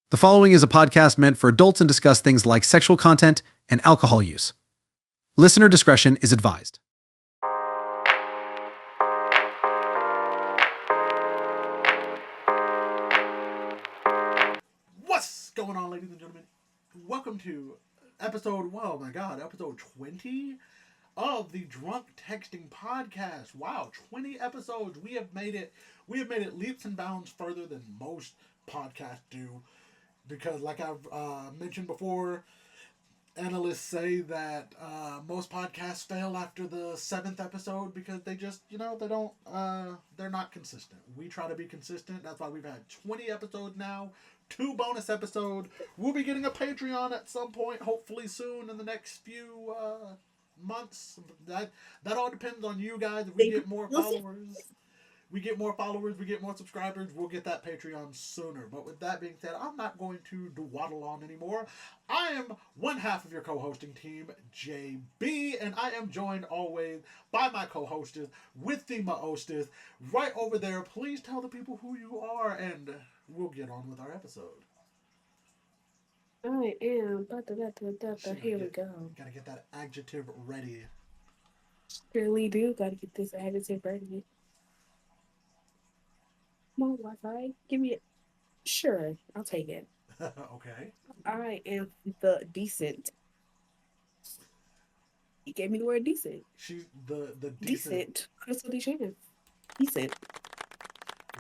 The following is a podcast meant for adults and discuss things like sexual content and alcohol use. Listener discretion is advised. What's going on, ladies and gentlemen? Welcome to episode 20 of the Drunk Texting Podcast. Wow, 20 episodes. We have made it leaps and bounds further than most podcasts do. Because like I've mentioned before, analysts say that most podcasts fail after the 7th episode because they just, they're not consistent. We try to be consistent. That's why we've had 20 episodes now, 2 bonus episodes. We'll be getting a Patreon at some point, hopefully soon in the next few months. That all depends on you guys. If we get more followers, we get more subscribers, we'll get that Patreon sooner. But with that being said, I'm not going to dawdle on anymore. I am one half of your co-hosting team, JB, and I am joined always by my co-hostess with the ma-hostess right over there. Please tell the people who you are, and we'll get on with our episode. I am. Here we go. Gotta get that adjective ready. Surely do. Gotta get this adjective ready. Come on, Wi-Fi. Give me it. Sure, I'll take it. Okay. I am the decent. He gave me the word decent. She's the decent. Kristal decent. Decent.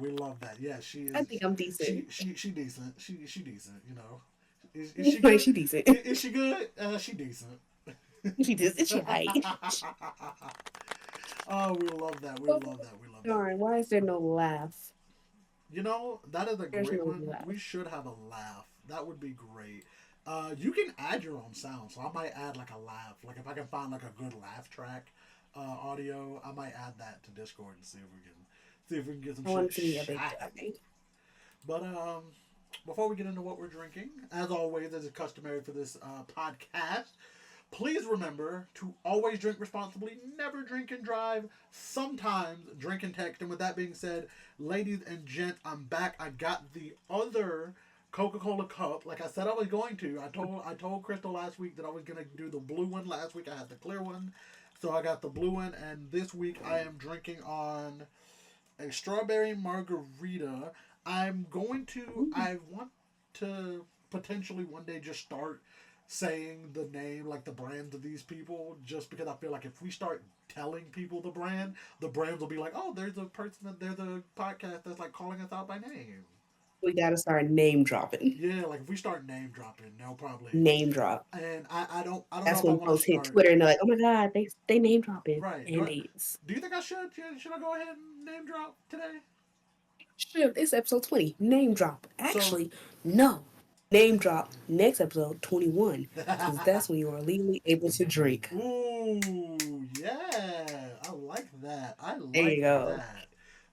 We love that. Yeah, she is. I think I'm decent. She decent. She decent. You know. Is she good? She decent. Is she good? She decent. She decent. She right. Oh, we love that. We love that. Darn, why is there no laugh? You know, that is a There's great no one. laugh. We should have a laugh. That would be great. You can add your own sound, so I might add like a laugh. Like if I can find like a good laugh track audio, I might add that to Discord and see if we can get some I want to shit. be a big. But before we get into what we're drinking, as always, as is customary for this podcast, please remember to always drink responsibly, never drink and drive, sometimes drink and text. And with that being said, ladies and gents, I'm back. I got the other Coca-Cola cup. Like I said I was going to. I told Kristal last week that I was going to do the blue one. Last week I had the clear one. So I got the blue one. And this week I am drinking on a strawberry margarita. I want to potentially one day just start saying the name, like the brands of these people, just because I feel like if we start telling people the brands will be like, oh, there's a podcast that's like calling us out by name. We gotta start name dropping. Yeah, like if we start name dropping, they'll probably name drop. And I don't That's know when if I want folks to hit start. Twitter and they're like, oh my god, they name dropping. Right. And do you think I should? Should I go ahead and name drop today? Sure, it's episode 20. Name drop. Actually, no. Name drop next episode 21. Because that's when you are legally able to drink. Ooh, yeah. I like that. There you go. That.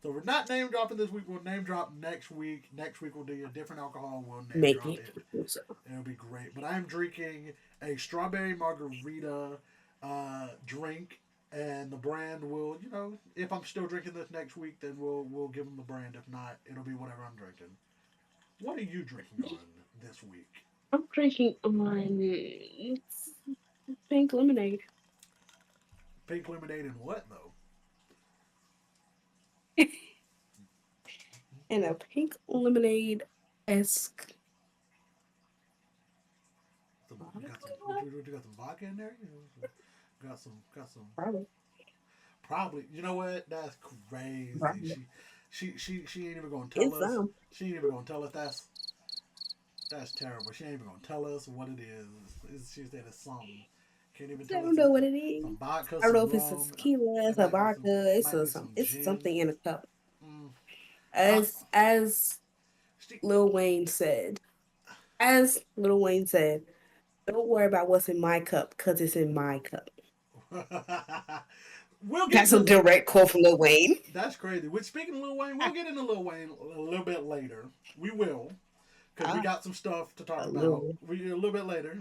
So we're not name dropping this week. We'll name drop next week. Next week we'll do a different alcohol. We'll name drop it. So. It'll be great. But I am drinking a strawberry margarita drink. And the brand will, if I'm still drinking this next week, then we'll give them the brand. If not, it'll be whatever I'm drinking. What are you drinking on this week? I'm drinking on pink lemonade. Pink lemonade and what, though? And a pink lemonade-esque. You got some vodka in there? Got some. Probably. You know what? That's crazy. Probably. She ain't even gonna tell us. She ain't even gonna tell us that's terrible. She ain't even gonna tell us what it is. She said it's something. Can't even tell us. I don't know what it is. Some vodka, I don't know if rum, it's a tequila, it's a vodka, it's something in a cup. As Lil Wayne said, don't worry about what's in my cup because it's in my cup. That's a direct quote from Lil Wayne. That's crazy. Speaking of Lil Wayne, we'll get into Lil Wayne a little bit later. We will. Because we got some stuff to talk about. A little bit later.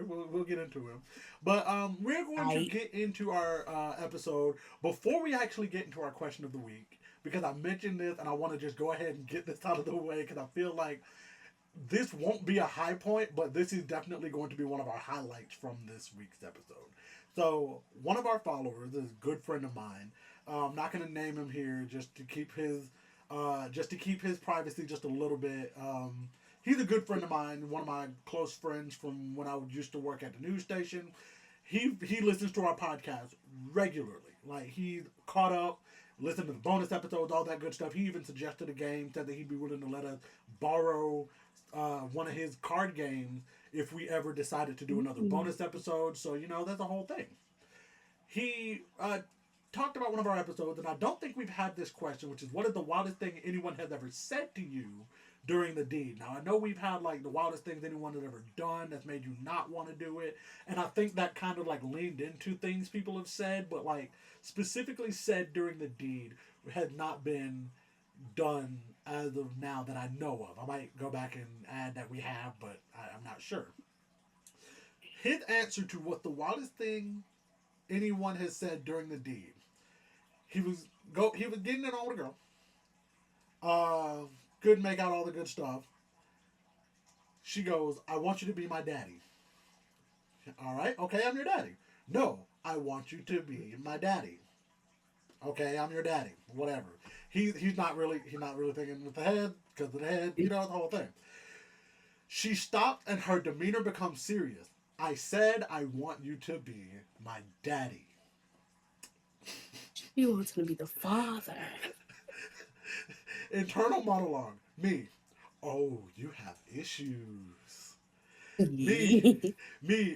We'll get into him. But we're going to get into our episode before we actually get into our question of the week. Because I mentioned this and I want to just go ahead and get this out of the way because I feel like this won't be a high point, but this is definitely going to be one of our highlights from this week's episode. So, one of our followers is a good friend of mine. I'm not going to name him here just to keep his privacy just a little bit. He's a good friend of mine, one of my close friends from when I used to work at the news station. He listens to our podcast regularly. Like he caught up, listened to the bonus episodes, all that good stuff. He even suggested a game, said that he'd be willing to let us borrow one of his card games if we ever decided to do another bonus episode. So that's a whole thing. He talked about one of our episodes, and I don't think we've had this question, which is what is the wildest thing anyone has ever said to you during the deed? Now, I know we've had like the wildest things anyone has ever done that's made you not want to do it, and I think that kind of like leaned into things people have said, but like specifically said during the deed had not been done as of now that I know of. I might go back and add that we have, but I'm not sure. His answer to what the wildest thing anyone has said during the deed. He was getting an older girl. Couldn't make out all the good stuff. She goes, "I want you to be my daddy." All right, okay, I'm your daddy. No, I want you to be my daddy. Okay, I'm your daddy. Whatever. He's not really thinking with the head because of the head. The whole thing. She stopped and her demeanor becomes serious. "I said I want you to be my daddy." She wants to be the father. Internal monologue. Me. "Oh, you have issues." Me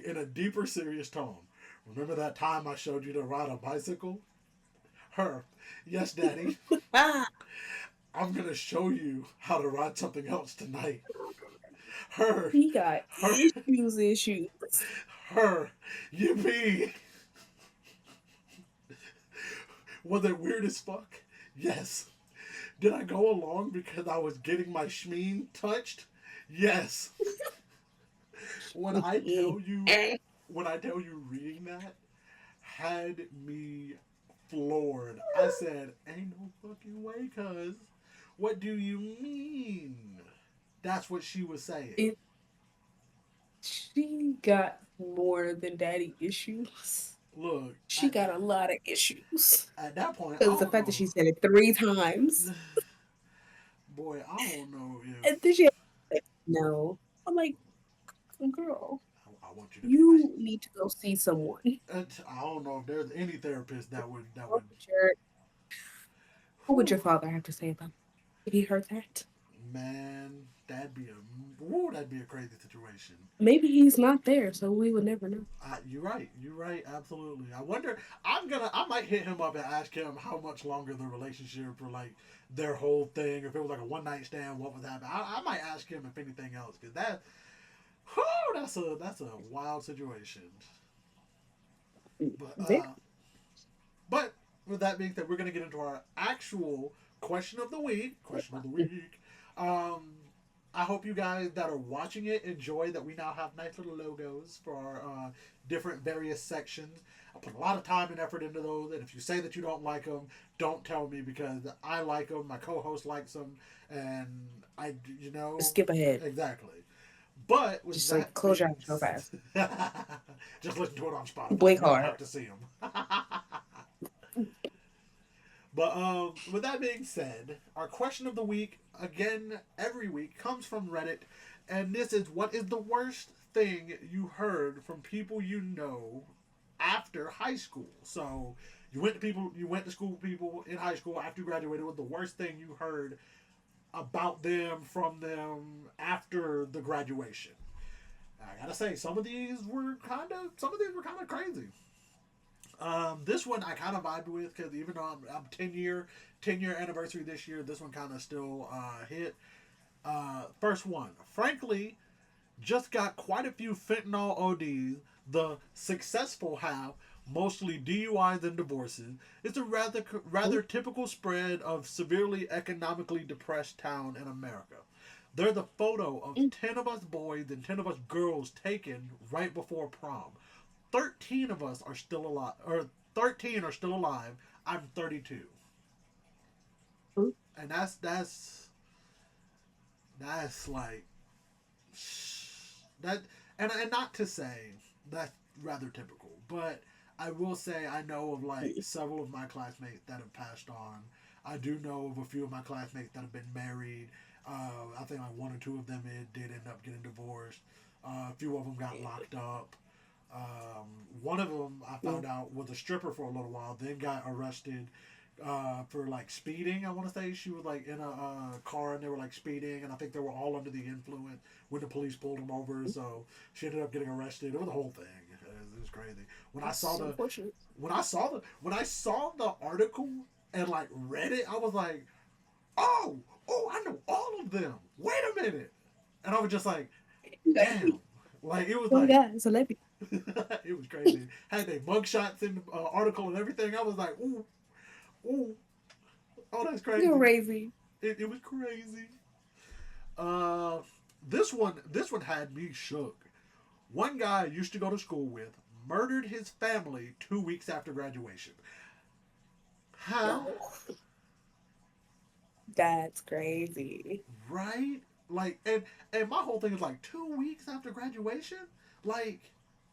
in a deeper, serious tone. "Remember that time I showed you to ride a bicycle?" Her. "Yes, daddy. Ah, I'm going to show you how to ride something else tonight." Her. he got Her. issues. Her. Yippee. Was it weird as fuck? Yes. Did I go along because I was getting my schmeen touched? Yes. When I tell you reading that had me floored. I said, "Ain't no fucking way, cuz. What do you mean?" That's what she was saying. She got more than daddy issues. Look, She got a lot of issues. at that point, I Because the don't fact that know. she said it 3 times. Boy, I don't know And if then she like, no. I'm like, girl, I want you to be my. you need to go see someone. I don't know if there's any therapist that would What would your whew, father have to say about it if he heard that? man, that'd be a crazy situation. Maybe he's not there, so we would never know. You're right. You're right. Absolutely. I wonder. I might hit him up and ask him how much longer the relationship or like their whole thing. If it was like a one night stand, what was happening? I might ask him if anything else because that's a wild situation. But Vic? but with that being said, we're gonna get into our actual question of the week. Question of the week. Um, I hope you guys that are watching it enjoy that we now have nice little logos for our different various sections. I put a lot of time and effort into those, and if you say that you don't like them, don't tell me because I like them. My co-host likes them, and Skip ahead. exactly. But with Just that, like close your eyes real fast. just listen to it on Spotify. Blink You don't hard. have to see them. But with that being said, our question of the week, again, every week, comes from Reddit. And this is, what is the worst thing you heard from people you know after high school? So you went to school with people in high school after you graduated. What was the worst thing you heard about them, from them, after the graduation? I gotta say, some of these were kind of crazy. This one I kind of vibed with because even though I'm 10-year anniversary this year, this one kind of still hit. First one, frankly, just got quite a few fentanyl ODs. The successful have mostly DUIs and divorces. It's a rather typical spread of severely economically depressed town in America. There's a photo of 10 of us boys and 10 of us girls taken right before prom. 13 of us are still alive, or 13 are still alive. I'm 32. And that's like that and not to say that's rather typical, but I will say I know of like several of my classmates that have passed on. I do know of a few of my classmates that have been married. I think like one or two of them did end up getting divorced. A few of them got locked up. Um, One of them I found out was a stripper for a little while, then got arrested for like speeding. I want to say she was like in a car and they were like speeding, and I think they were all under the influence when the police pulled them over. So she ended up getting arrested. It was the whole thing. It was crazy. When I That's saw so the unfortunate. when I saw the article and like read it, I was like, oh, I know all of them. Wait a minute, and I was just like, damn. Like it was Oh my like god, celebrity. it was crazy. Had they mugshots in the article and everything. I was like, ooh, ooh, oh, that's You're crazy. crazy. It was crazy. Uh, this one had me shook. One guy I used to go to school with murdered his family 2 weeks after graduation. Huh? Yo, that's crazy. Right? Like, and my whole thing is like 2 weeks after graduation. Like,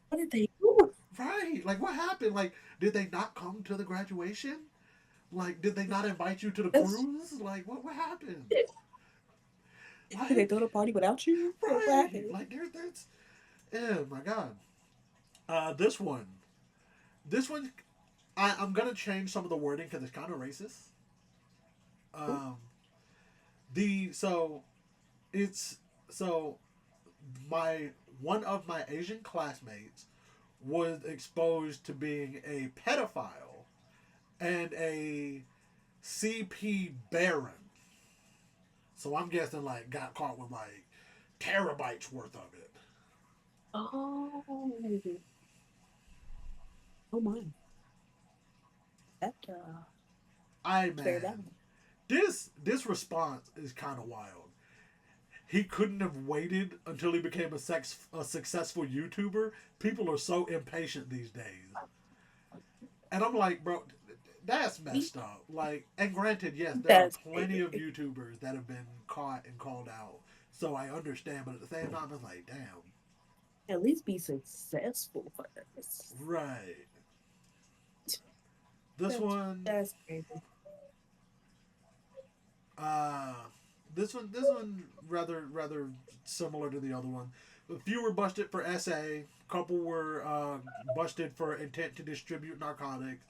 What did they do? right? Like, what happened? Like, did they not come to the graduation? Like, did they not invite you to the That's, cruise? Like, what happened? did they Like, throw the party without you? What right? happened? Like, there's, oh my god. This one, this one, I'm gonna change some of the wording because it's kind of racist. Um, the so it's so my one of my Asian classmates was exposed to being a pedophile and a CP baron. So I'm guessing like got caught with like terabytes worth of it. Oh, oh my. That I very man, bad. this response is kind of wild. He couldn't have waited until he became a successful YouTuber. People are so impatient these days, and I'm like, bro, that's messed up. Like, and granted, yes, there are That's plenty of crazy. YouTubers that have been caught and called out, so I understand. But at the same time, it's like, damn, At least be successful first. right? This That's one, that's crazy. uh, this one rather similar to the other one. A few were busted for SA. Couple were busted for intent to distribute narcotics.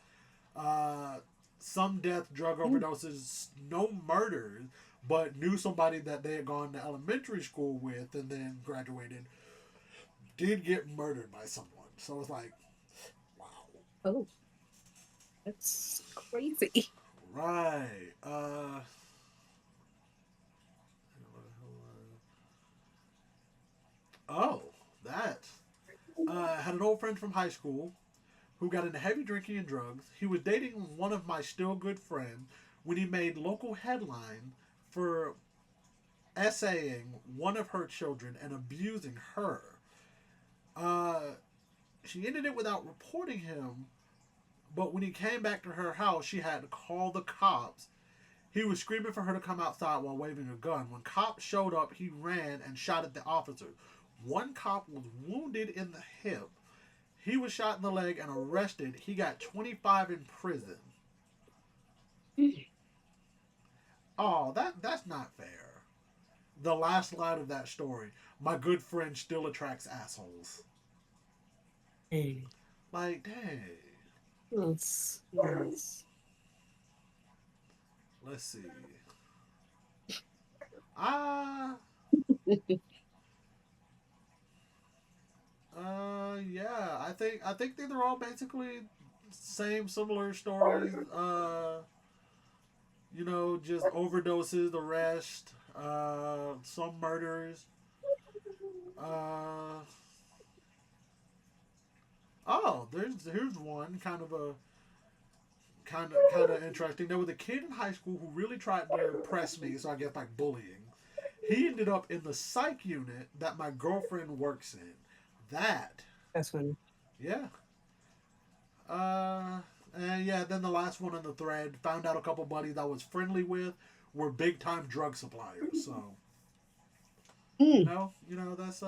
Uh, some death, drug Mm, overdoses, no murders, but knew somebody that they had gone to elementary school with and then graduated did get murdered by someone. So it's like, wow, oh, that's crazy. right. Oh, that. Had an old friend from high school who got into heavy drinking and drugs. He was dating one of my still good friends when he made local headline for essaying one of her children and abusing her. Uh, she ended it without reporting him, but when he came back to her house, she had to call the cops. He was screaming for her to come outside while waving a gun. When cops showed up, he ran and shot at the officers. One cop was wounded in the hip. He was shot in the leg and arrested. He got 25 in prison. Oh, that's not fair. The last line of that story. My good friend still attracts assholes. Mm. Like, dang. Yes. Let's see. Ah, yeah. I think these are all basically same similar stories. Just overdoses, arrest, some murders. Uh, oh, here's one kind of interesting. There was a kid in high school who really tried to press me, so I guess like bullying. He ended up in the psych unit that my girlfriend works in. That, That's funny. yeah. Uh, and yeah, then the last one on the thread found out a couple buddies I was friendly with were big time drug suppliers. So Mm. That's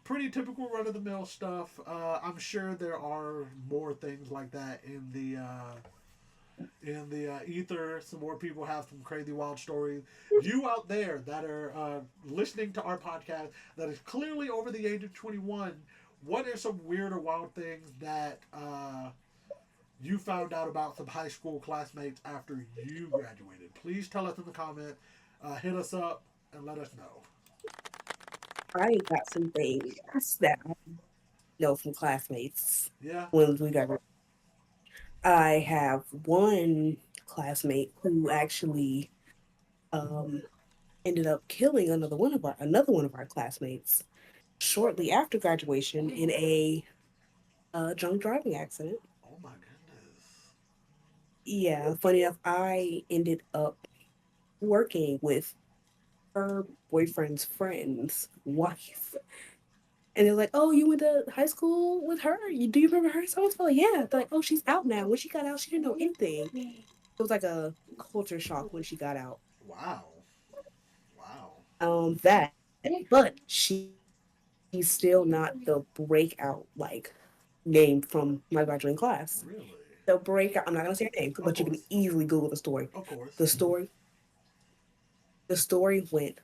pretty typical run of the mill stuff. I'm sure there are more things like that in the ether. Some more people have some crazy wild stories. You out there that are listening to our podcast that is clearly over the age of 21, what are some weird or wild things that you found out about some high school classmates after you graduated? Please tell us in the comment. Hit us up and let us know. I got some things that I know from classmates Yeah. when we got. I have one classmate who actually um, ended up killing another one of our classmates shortly after graduation in a drunk driving accident. Oh my goodness. Yeah, funny enough, I ended up working with her boyfriend's friend's wife. And they're like, "Oh, you went to high school with her? Do you remember her?" So I was like, "Yeah." They're like, "Oh, she's out now. When she got out, she didn't know anything." It was like a culture shock when she got out. Wow. Wow. That, but she's still not the breakout name from my graduating class. Really? The breakout. I'm not gonna say her name, Of but you can course. easily Google the story. Of course. The story. The story went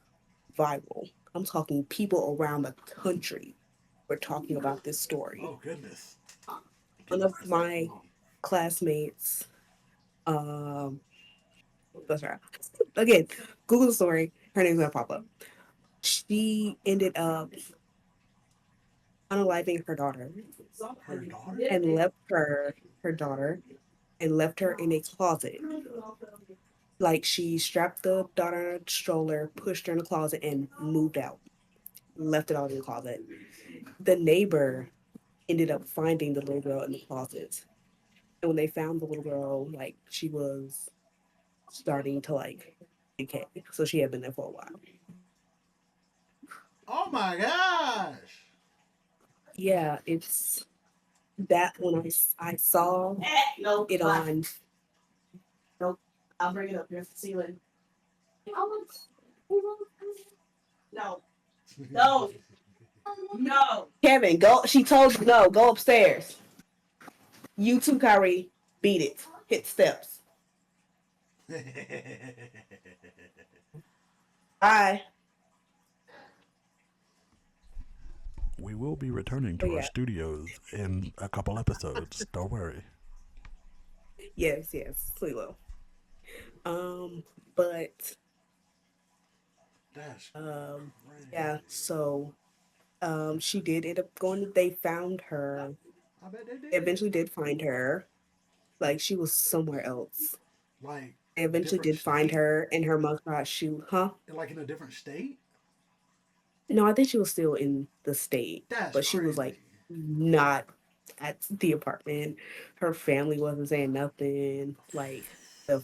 viral. I'm talking people around the country were talking about this story. Oh goodness. One Goodness of gracious my me. classmates, um, that's right. Again, Google the story. Her name's gonna pop up. She ended up unaliving her daughter Her daughter? and left her daughter and left her in a closet. Like she strapped the daughter in a stroller, pushed her in the closet, and moved out. Left it all in the closet. The neighbor ended up finding the little girl in the closet. And when they found the little girl, like she was starting to like decay. So she had been there for a while. Oh my gosh. Yeah, it's that when I saw it on. Nope, I'll bring it up here. Ceiling. No, no, no. Kevin, go. She told you no. Go upstairs. You too, Kyrie. Beat it. Hit steps. Bye. We will be returning But to our yeah, studios in a couple episodes. Don't worry. yes, we will. Um, but That's um, yeah. crazy. So she did end up going. They found her. I bet they They did. eventually did find her. Like she was somewhere else. Like They a eventually different did find state? her in her mugshot shoot. Huh? Like in a different state? No, I think she was still in the state, That's but she was crazy. like not at the apartment. Her family wasn't saying nothing. Like the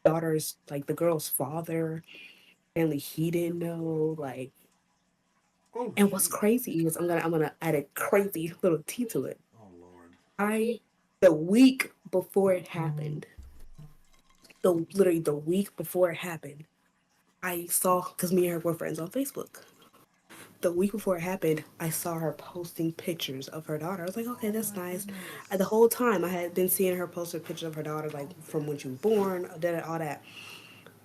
daughter's, like the girl's father, family he didn't know. Like, Oh and what's jeez. crazy is I'm gonna add a crazy little tea to it. Oh lord. I the week before it happened, the week before it happened, I saw because me and her were friends on Facebook. The week before it happened, I saw her posting pictures of her daughter. I was like, okay, Oh that's my nice. goodness. The whole time I had been seeing her posting pictures of her daughter, like from when she was born, all that.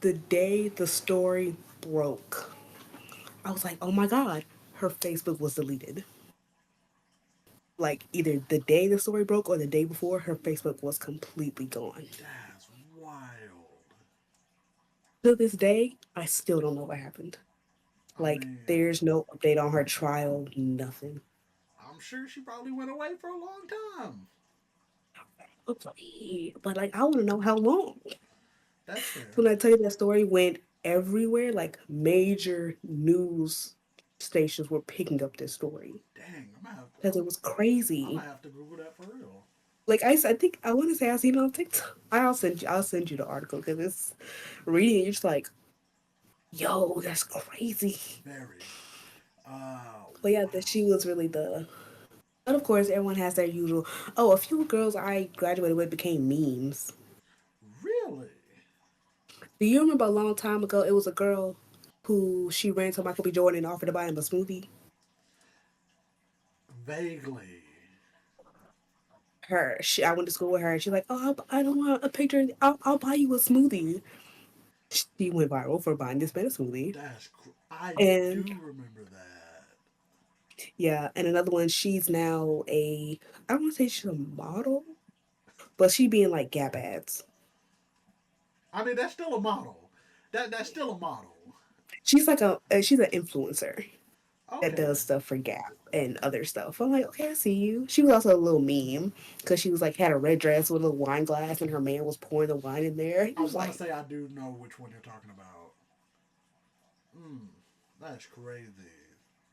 The day the story broke, I was like, oh my God, her Facebook was deleted. Like either the day the story broke or the day before, her Facebook was completely gone. That's wild. To this day, I still don't know what happened. I Like, mean, there's no update on her trial, nothing. I'm sure she probably went away for a long time. But like, I want to know how long. That's fair. When I tell you that story went everywhere, like major news stations were picking up this story Dang, because it was I'm crazy. gonna have to Google that for real. Like I think I want to say I seen it on TikTok. I'll send you the article because it's reading it. You're just like, yo, that's crazy. Very. But yeah, that Wow. she was really the. But of course, everyone has their usual. Oh, a few girls I graduated with became memes. Really? Do you remember a long time ago? It was a girl. who she ran to Michael B. Jordan and offered to buy him a smoothie? Vaguely. I went to school with her, and she's like, "Oh, I don't want a picture. I'll buy you a smoothie." She went viral for buying this man a smoothie, I and do remember that. yeah, and another one. She's now I don't want to say she's a model, but she be in like Gap ads. I mean, that's still a model. That's still a model. She's like she's an influencer that Okay. does stuff for Gap and other stuff. I'm like, okay, I see you. She was also a little meme because she was like had a red dress with a little wine glass, and her man was pouring the wine in there. He I was want to like, say I do know which one you're talking about. That's crazy.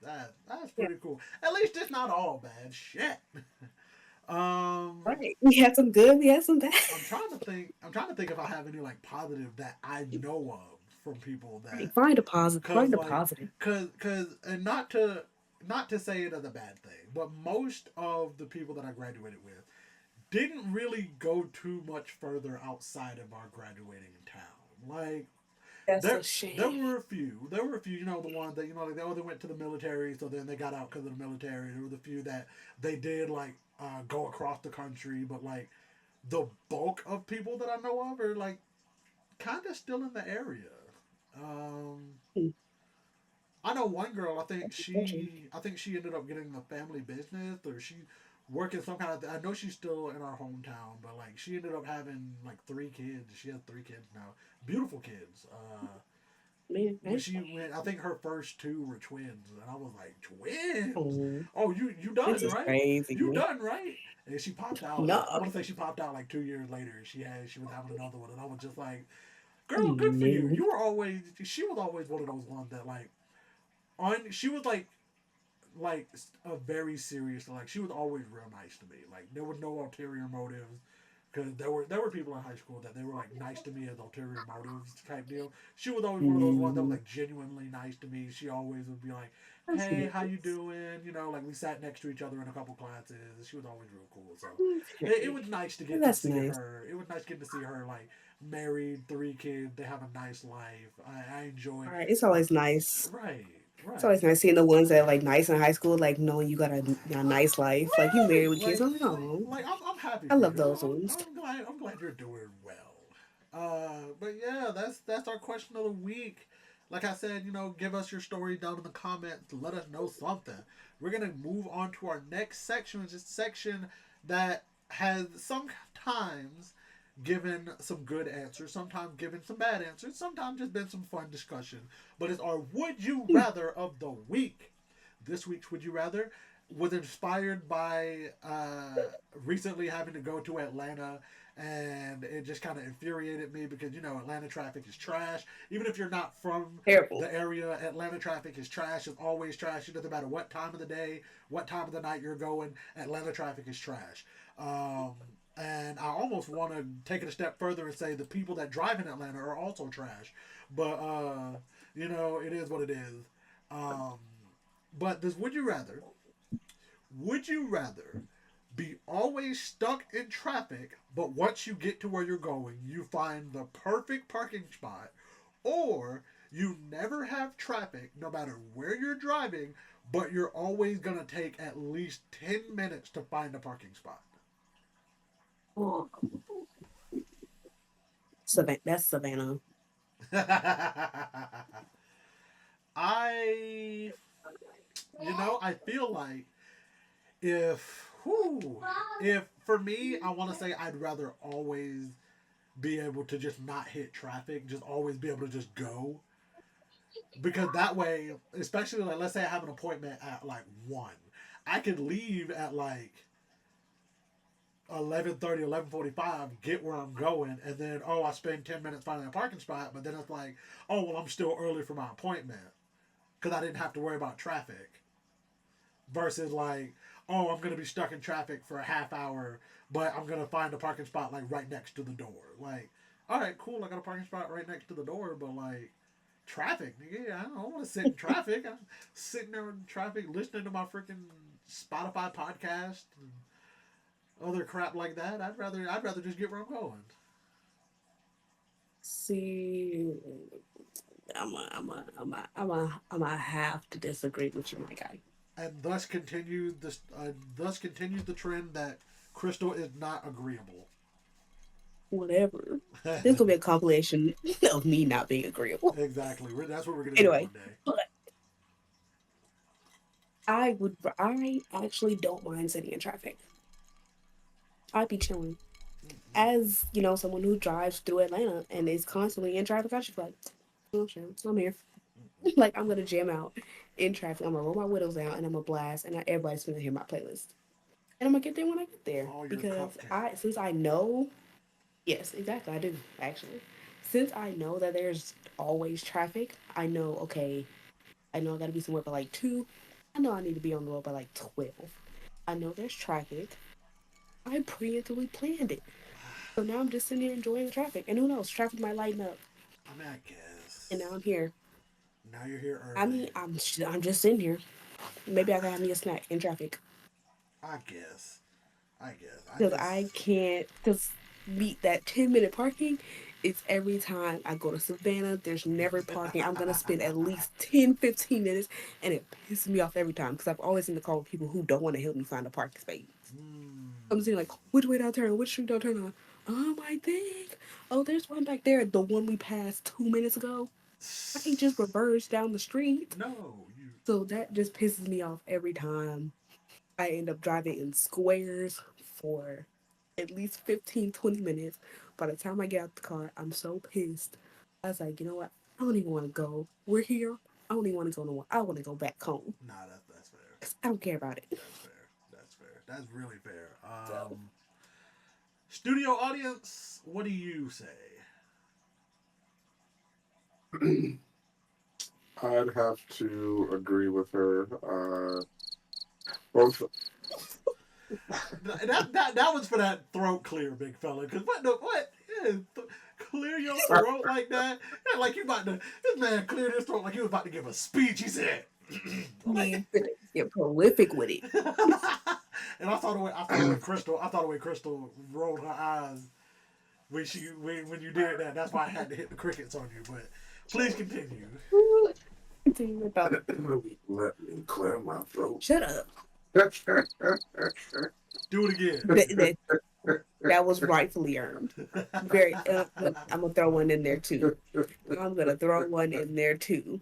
That's yeah, pretty cool. At least it's not all bad shit. um, right. We had some good, we had some bad. I'm trying to think. I'm trying to think if I have any like positive that I know of from people Right. that, Find a positive. cause Find a like, positive. and not to say it as a bad thing, but most of the people that I graduated with didn't really go too much further outside of our graduating town. Like That's a there shame. were a few. There were a few. You know, the ones that like they went to the military, so then they got out because of the military. There were the few that they did like go across the country, but like the bulk of people that I know of are like kind of still in the area. Um, Hmm, I know one girl. that's unfortunate. I think she ended up getting a family business, or she working some kind of. I know she's still in our hometown, but like she ended up having like 3 kids. She has 3 kids now, beautiful kids. Man, When man. she went, I think her first two were twins, and I was like, twins? Oh, Oh, you this done is right? crazy. You done right? And she popped out. No. I want to say she popped out like 2 years later. She was having another one, and I was just like, girl, good for you. No. You were always she was always one of those ones that like on she was like a very serious like she was always real nice to me. Like there was no ulterior motives. Because there were people in high school that they were like nice to me as ulterior motives type deal. She was always one of those ones that was Mm, like genuinely nice to me. She always would be like, that's "Hey, how you nice. doing?" You know, like we sat next to each other in a couple classes. She was always real cool. So it Okay. was nice to get to That's see nice. her. It was nice getting to see her like married, 3 kids. They have a nice life. I enjoy. All right. It's I, always nice. right, It's always right. nice seeing the ones that like nice in high school, like knowing you got a nice life, like you married Right. with kids. I'm like, oh, I'm happy I for love you. those ones. I'm glad you're doing well. But yeah, that's our question of the week. Like I said, give us your story down in the comments. Let us know something. We're gonna move on to our next section, which is a section that has sometimes given some good answers, sometimes given some bad answers, sometimes just been some fun discussion. But it's our would you Hmm. rather of the week. This week's would you rather was inspired by recently having to go to Atlanta, and it just kind of infuriated me because Atlanta traffic is trash. Even if you're not from Terrible. the area, Atlanta traffic is trash. It's always trash. It doesn't matter what time of the day, what time of the night you're going. Atlanta traffic is trash. And I almost want to take it a step further and say the people that drive in Atlanta are also trash. But it is what it is. Um, but this would you rather be always stuck in traffic, but once you get to where you're going, you find the perfect parking spot, or you never have traffic no matter where you're driving, but you're always going to take at least 10 minutes to find a parking spot? Oh, that's Savannah. I, I feel like if for me, I want to say I'd rather always be able to just not hit traffic, just always be able to just go. Because that way, especially like let's say I have an appointment at like 1, I could leave at like 11:30, 11:45, get where I'm going, and then I spend 10 minutes finding a parking spot, but then it's like, oh well, I'm still early for my appointment because I didn't have to worry about traffic. Versus like, oh, I'm gonna be stuck in traffic for a half hour, but I'm gonna find a parking spot like right next to the door. Like, all right, cool, I got a parking spot right next to the door, but like traffic, nigga, I don't want to sit in traffic. I'm sitting there in traffic listening to my freaking Spotify podcast and other crap like that. I'd rather just get where I'm going. See, I'm a have to disagree with you, my guy. And thus continues the trend that Kristal is not agreeable. Whatever. This gonna be a compilation of me not being agreeable. Exactly. That's what we're gonna do Anyway, one day. but I actually don't mind sitting in traffic. I'd be chilling. As you know, someone who drives through Atlanta and is constantly in traffic, I should be like, oh shit, I'm here. Like I'm gonna jam out in traffic. I'm gonna roll my windows down and I'm gonna blast, and everybody's gonna hear my playlist. And I'm gonna get there when I get there All your because cupcake. since I know, yes, exactly, I do actually. Since I know that there's always traffic, I know okay, I know I gotta be somewhere by like 2. I know I need to be on the road by like 12. I know there's traffic. I preemptively planned it. So now I'm just sitting here enjoying the traffic. And who knows, traffic might lighten up. I mean, I And now guess. I'm here. Now you're here I early. mean, I'm just sitting here. Maybe I can have me a snack in traffic. I guess. I guess. I Because just. I can't just meet that 10-minute parking. It's every time I go to Savannah, there's never parking. I'm going to spend at least 10, 15 minutes. And it pisses me off every time because I've always in the call with people who don't want to help me find a parking space. Hmm. I'm saying like, which way do I turn? Which street do I turn on? I think. Oh, there's one back there. The one we passed 2 minutes ago. I can just reverse down the street. No, you. So that just pisses me off every time. I end up driving in squares for at least 15, 20 minutes. By the time I get out the car, I'm so pissed. I was like, you know what? I don't even want to go. We're here. I don't even want to go nowhere. I want to go back home. Nah, that's fair. 'Cause I don't care about it. That's fair. That's fair. That's really fair. So, Studio audience, what do you say? I'd have to agree with her. Both. That was for that throat clear, big fella. Cause what? Yeah, clear your throat like that? Yeah, like you about to. This man cleared his throat like he was about to give a speech. He said. you get prolific with it. And I thought the way Kristal rolled her eyes when you did that. That's why I had to hit the crickets on you. But please continue. Let me clear my throat. Shut up. Do it again. That was rightfully earned. Very. I'm gonna throw one in there too. I'm gonna throw one in there too.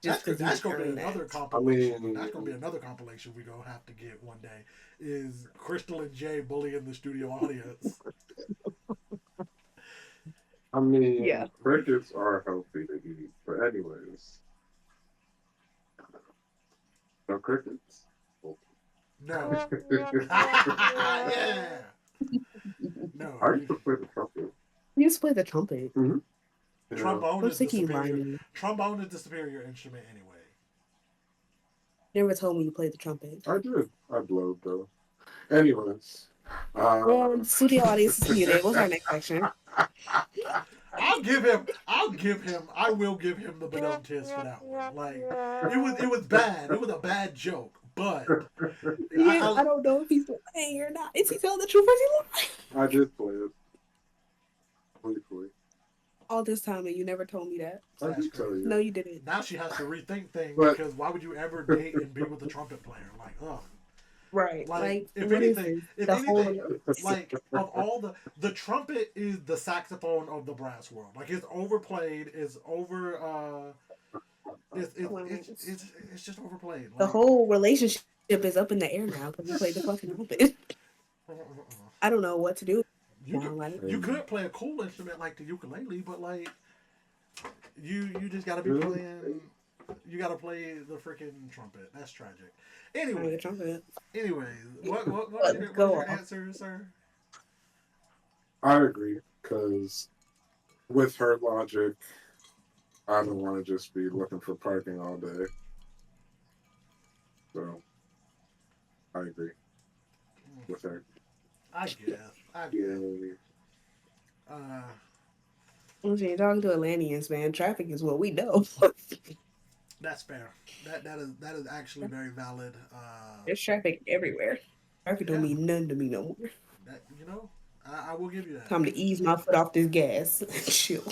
Just because That's you gonna be earned another that. compilation. That's gonna be another compilation we gonna have to get one day. Is Kristal and Jay bullying the studio audience? I mean, Yeah. crickets are healthy to eat, but anyways, no crickets. No. Yeah. No. I used to play the trumpet. You just play the trumpet. Mm-hmm. Yeah, Trombone I'm is the sick of you superior. lying to me. Trombone is the superior instrument anyway. Never told me you played the trumpet. I did. I blowed though. Anyways, uh, Studio audience is muted. What's our next section? I will give him the badum tis for that one. Like it was bad. It was a bad joke, but Yeah, I don't know if he's lying or not. Is he telling the truth or is he lying? I did play it briefly. All this time and you never told me that. I that's did tell crazy. you. No, you didn't. Now she has to rethink things But because why would you ever date and be with a trumpet player? Like, ugh. Right. Like if what is anything, this? if The anything, whole like of all the trumpet is the saxophone of the brass world. Like it's overplayed, it's over it's just overplayed. the Like whole relationship is up in the air now because you played the fucking trumpet. I don't know what to do you now. could Like, you could play a cool instrument like the ukulele, but like you just gotta be really, playing. You gotta play the freaking trumpet. That's tragic. playing the Anyway, trumpet. anyways, what Let's is go your off. answer, sir? I agree because with her logic, I don't want to just be looking for parking all day. So I agree with her. I guess. I guess. Yeah. Uh, You're talking to Atlanteans, man. Traffic is what we know. that's fair. That is actually very valid. There's traffic everywhere. Traffic don't Yeah. mean nothing to me no more. That I will give you that. Time to ease my foot off this gas. Chill.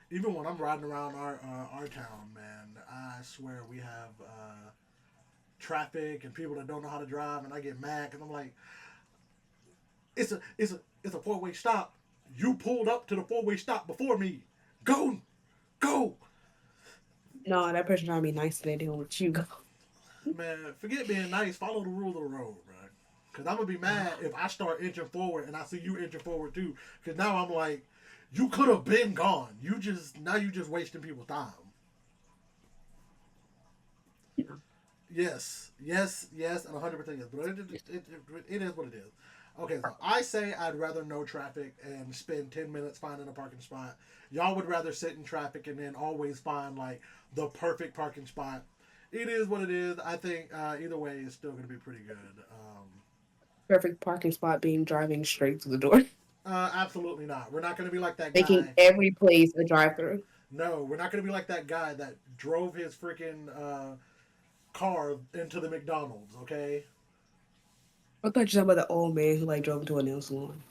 Even when I'm riding around our town, man, I swear we have traffic and people that don't know how to drive, and I get mad because I'm like, it's a 4-way stop. You pulled up to the 4-way stop before me. Go, go, No, that person trying to be nice today. They don't let you go. man. Forget being nice. Follow the rule of the road, bro. Cause I'm gonna be mad if I start inching forward and I see you inching forward too. Cause now I'm like, you could have been gone. You just wasting people's time. Yeah. Yes, and 100% yes. But it is what it is. Okay, so I say I'd rather no traffic and spend 10 minutes finding a parking spot. Y'all would rather sit in traffic and then always find like the perfect parking spot. It is what it is. I think either way is still going to be pretty good. Perfect parking spot being driving straight to the door, Absolutely not. We're not going to be like that making guy. every place a drive-through. No, we're not going to be like that guy that drove his freaking car into the McDonald's, okay? I thought you were talking about the old man who like drove into a nail salon.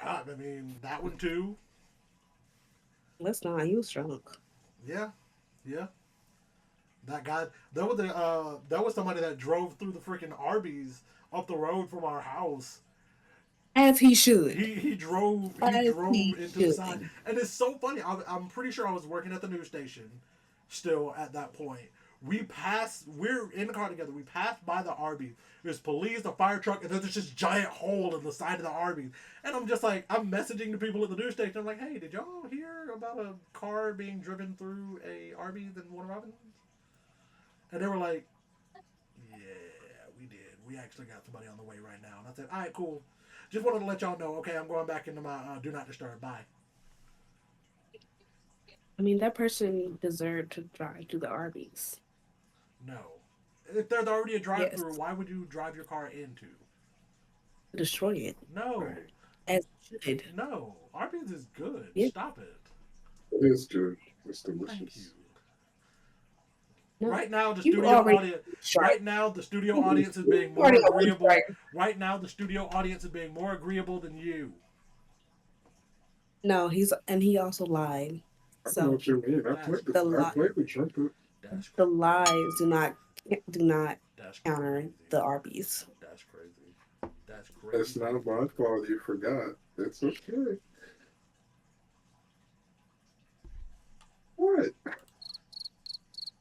I mean, that one too. Let's not. He was drunk. Yeah, yeah. That guy, that was somebody that drove through the freaking Arby's up the road from our house. As he should. He As drove he into the side, should. and it's so funny. I'm pretty sure I was working at the news station, still at that point. We're in the car together. We passed by the Arby's. There's police, the fire truck, and there's this giant hole in the side of the Arby's. And I'm just like, I'm messaging the people at the news station. I'm like, hey, did y'all hear about a car being driven through a Arby's in Warner Robins? And they were like, yeah, we did. We actually got somebody on the way right now. And I said, all right, cool. Just wanted to let y'all know, okay, I'm going back into my do not disturb. Bye. I mean, that person deserved to drive to the Arby's. No. If there's already a drive Yes, through, why would you drive your car into? destroy it No. Right. as it should. No. Arby's is good. Yeah. Stop it. It is good. It's Thank you. delicious. No, Right now, the you studio already audience. strike. Right now, the studio audience is being You more already on agreeable. strike. Right now, the studio audience is being more agreeable than you. No, he also lied. I don't know So what you mean. That's the I li- played the trumpet. that's the crazy. lies do not That's counter crazy. the Arby's. That's crazy. That's It's crazy. not my fault you forgot. It's okay. What?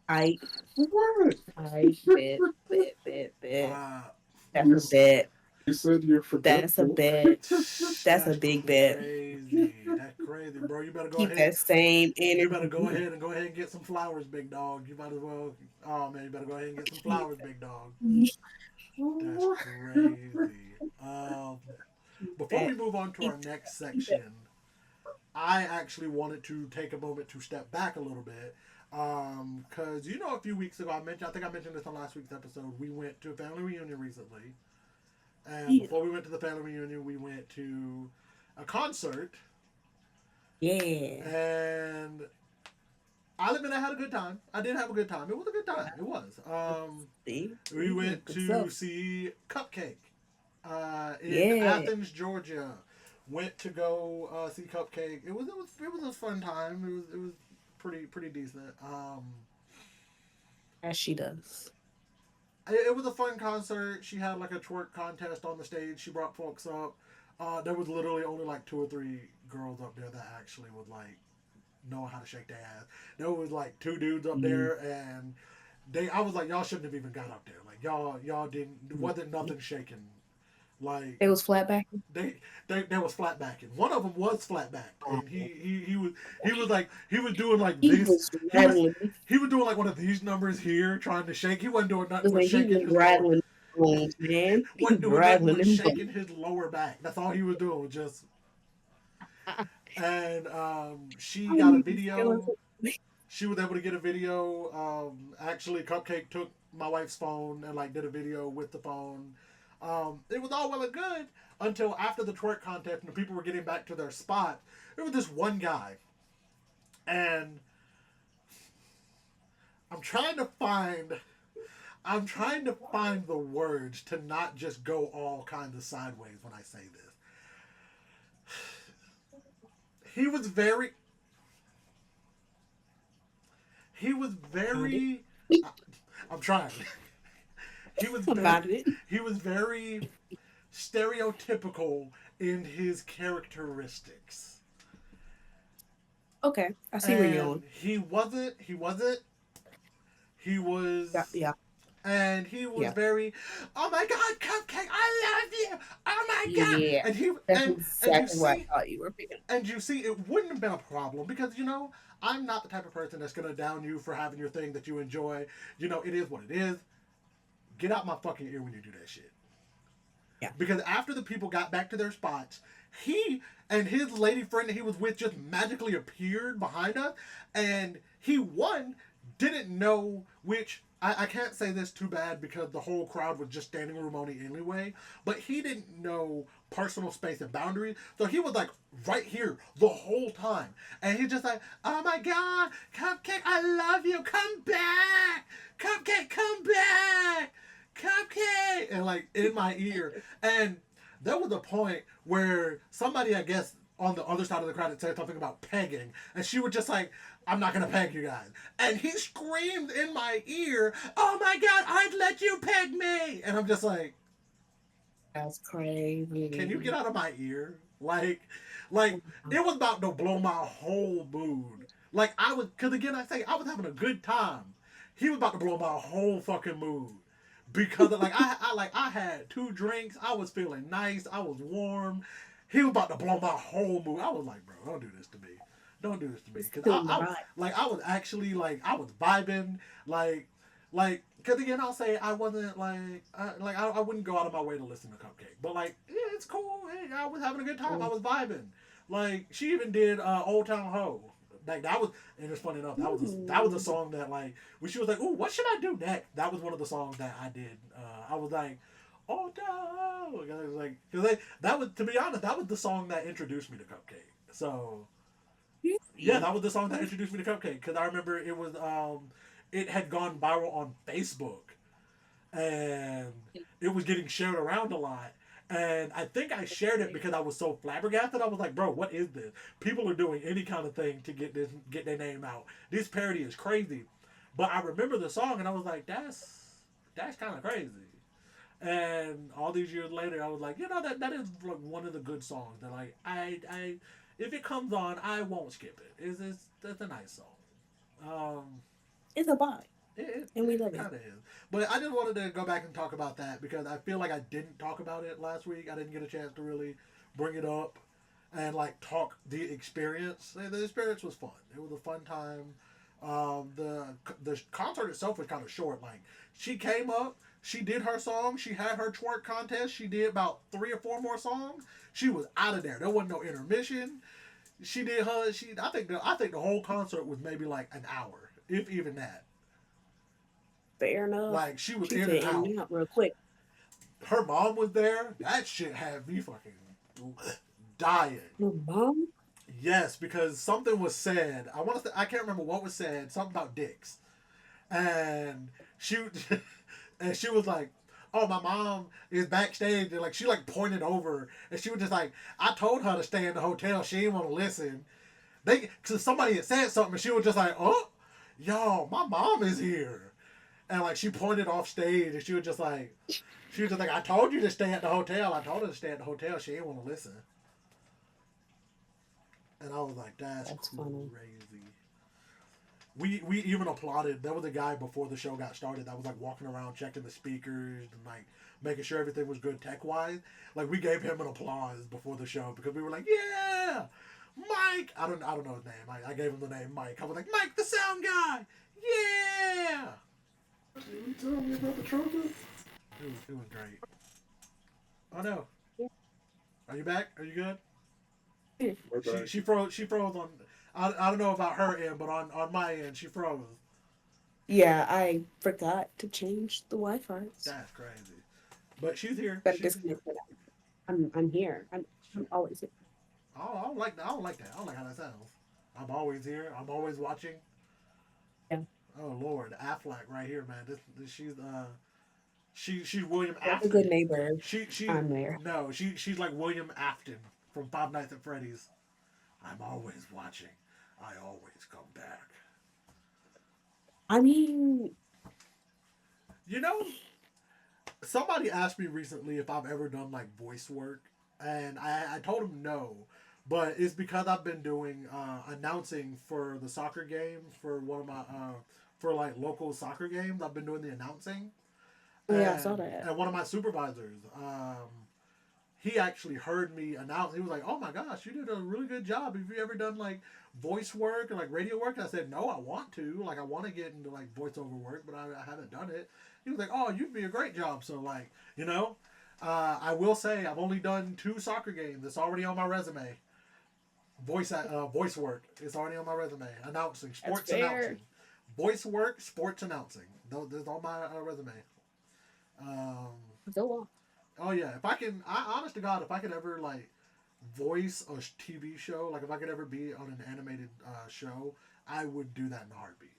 I What? I bet. Uh, That's a bet. You said you're That's a forgetful. bet. That's a big bet. crazy. That's crazy, bro. You better go Keep ahead. that same You better go energy. ahead and get some flowers, big dog. You might as well. Oh man, you better go ahead and get some flowers, big dog. That's crazy. Before we Bet. move on to our Keep next that. section, I actually wanted to take a moment to step back a little bit. Because a few weeks ago I think I mentioned this on last week's episode. We went to a family reunion recently, and Yeah. before we went to the family reunion, we went to a concert, Yeah. and I'll admit I had a good time. I did have a good time. It was a good time. It was. See? We went Good to stuff. see Cupcake in Yeah. Athens, Georgia. Went to go see Cupcake. It was a fun time. It was pretty decent. As she does. It was a fun concert. She had like a twerk contest on the stage. She brought folks up. There was literally only like 2 or 3 girls up there that actually would like know how to shake their ass. There was like 2 dudes up there, and I was like, y'all shouldn't have even got up there. Like y'all didn't wasn't nothing shaking. Like It was flat back. they was flat backing. One of them was flat backed, and he was like he was doing like He this. was He was rattling. he was doing like one of these numbers here, trying to shake. He wasn't doing nothing but He shaking was his lower. rattling bones, man. He Wasn't was doing nothing rattling but them shaking his lower back. That's all he was doing. Just bones. and she I got a need to feel video. She was able to get a video. Actually, Cupcake took my wife's phone and like did a video with the phone. It was all well and good until after the twerk contest and the people were getting back to their spot. There was this one guy, and I'm trying to find. I'm trying to find the words to not just go all kinds of sideways when I say this. He was very. he was Found it. very. I'm trying. He was I very. found it. He was very stereotypical in his characteristics, Okay, I see where you're and going. he wasn't. He Yeah, was. yeah, And he was yeah, very, oh my God, Cupcake, I love you, oh my God, yeah. and he That's and you exactly what see I thought you were picking. and you see it wouldn't have been a problem because I'm not the type of person that's gonna down you for having your thing that you enjoy. It is what it is. Get out my fucking ear when you do that shit. Yeah. Because after the people got back to their spots, he and his lady friend that he was with just magically appeared behind us, and he didn't know which. I can't say this too bad because the whole crowd was just standing room only anyway, but he didn't know personal space and boundaries, so he was like right here the whole time, and he's just like, oh my God, Cupcake, I love you, come back, Cupcake, come back, Cupcake, and like in my ear. And there was a point where somebody, I guess, on the other side of the crowd had said something about pegging, and she was just like, I'm not gonna peg you guys. And he screamed in my ear, oh my God, I'd let you peg me. And I'm just like, That's can you get crazy. out of my ear? Like it was about to blow my whole mood. Like cause again I say I was having a good time. He was about to blow my whole fucking mood. Because like I had 2 drinks, I was feeling nice, I was warm. He was about to blow my whole mood. I was like, bro, don't do this to me. Don't do this to me. It's Cause feeling the vibe. I was actually like I was vibing cause again I'll say I wasn't I wouldn't go out of my way to listen to Cupcake, but like yeah, it's cool. Hey, I was having a good time. I was vibing. Like she even did Old Town Ho. Like that was, and it's funny enough. That was a Mm. song that like when she was like, "Ooh, what should I do next?" That was one of the songs that I did. I was like, "Oh no!" I was like, because that was, to be honest, that was the song that introduced me to Cupcake. So yeah, Really? that was the song that introduced me to Cupcake because I remember it had gone viral on Facebook and it was getting shared around a lot. And I think I shared it because I was so flabbergasted. I was like, "Bro, what is this? People are doing any kind of thing to get their name out. This parody is crazy." But I remember the song, and I was like, "That's kind of crazy." And all these years later, I was like, that is like one of the good songs that like I if it comes on, I won't skip it. It's that's a nice song. Um, It's a vibe, and we it love it. kind of is. But I just wanted to go back and talk about that because I feel like I didn't talk about it last week. I didn't get a chance to really bring it up and like talk the experience. The experience was fun. It was a fun time. The concert itself was kind of short. Like she came up, she did her song, she had her twerk contest, she did about 3 or 4 more songs. She was out of there. There wasn't no intermission. She did her. I think the whole concert was maybe like an hour, if even that. Fair enough. Like she was She in said and in out. and out real quick. Her mom was there. That shit had me fucking dying. Your mom? Yes, because something was said. I can't remember what was said. Something about dicks, and she and she was like, "Oh, my mom is backstage." And like she like pointed over, and she was just like, "I told her to stay in the hotel. She didn't want to listen." Cause somebody had said something, and she was just like, "Oh, yo, my mom is here," and like she pointed off stage, and she was just like, "I told you to stay at the hotel. I told her to stay at the hotel. She didn't want to listen." And I was like, "That's That's funny. crazy." We even applauded. There was a guy before the show got started that was like walking around checking the speakers and like making sure everything was good tech wise. Like we gave him an applause before the show because we were like, "Yeah, Mike." I don't know his name. I gave him the name Mike. I was like, "Mike, the sound guy." Yeah. You tell me about the trumpet? It was great. Oh no. Yeah. Are you back? Are you good? We're She back. she froze. She froze on. I don't know about her end, but on my end, she froze. Yeah, I forgot to change the Wi-Fi. That's crazy. But she's here. Better She's here. disconnect for that. I'm here. I'm always here. I don't like that. I don't like that. I don't like how that sounds. I'm always here. I'm always watching. Yeah. Oh Lord, Affleck right here, man. This she's William Like a good Afton. neighbor. She's I'm there. no, she's like William Afton from Five Nights at Freddy's. I'm always watching. I always come back. I mean, You know, somebody asked me recently if I've ever done like voice work, and I told him no, but it's because I've been doing announcing for the soccer games for one of my for like local soccer games. I've been doing the announcing, yeah, I saw that. and one of my supervisors, he actually heard me announce. He was like, "Oh my gosh, you did a really good job. Have you ever done like voice work or like radio work?" And I said, "No, I want to. Like, I want to get into like voiceover work, but I haven't done it." He was like, "Oh, you'd be a great job." So like, you know, I will say I've only done 2 soccer games. It's already on my resume. Voice work. It's already on my resume. Announcing, That's sports fair. announcing, voice work, sports announcing. Those on my resume. Um, Go on. oh yeah, if I can, honest to God, if I could ever like voice a TV show, like if I could ever be on an animated show, I would do that in a heartbeat.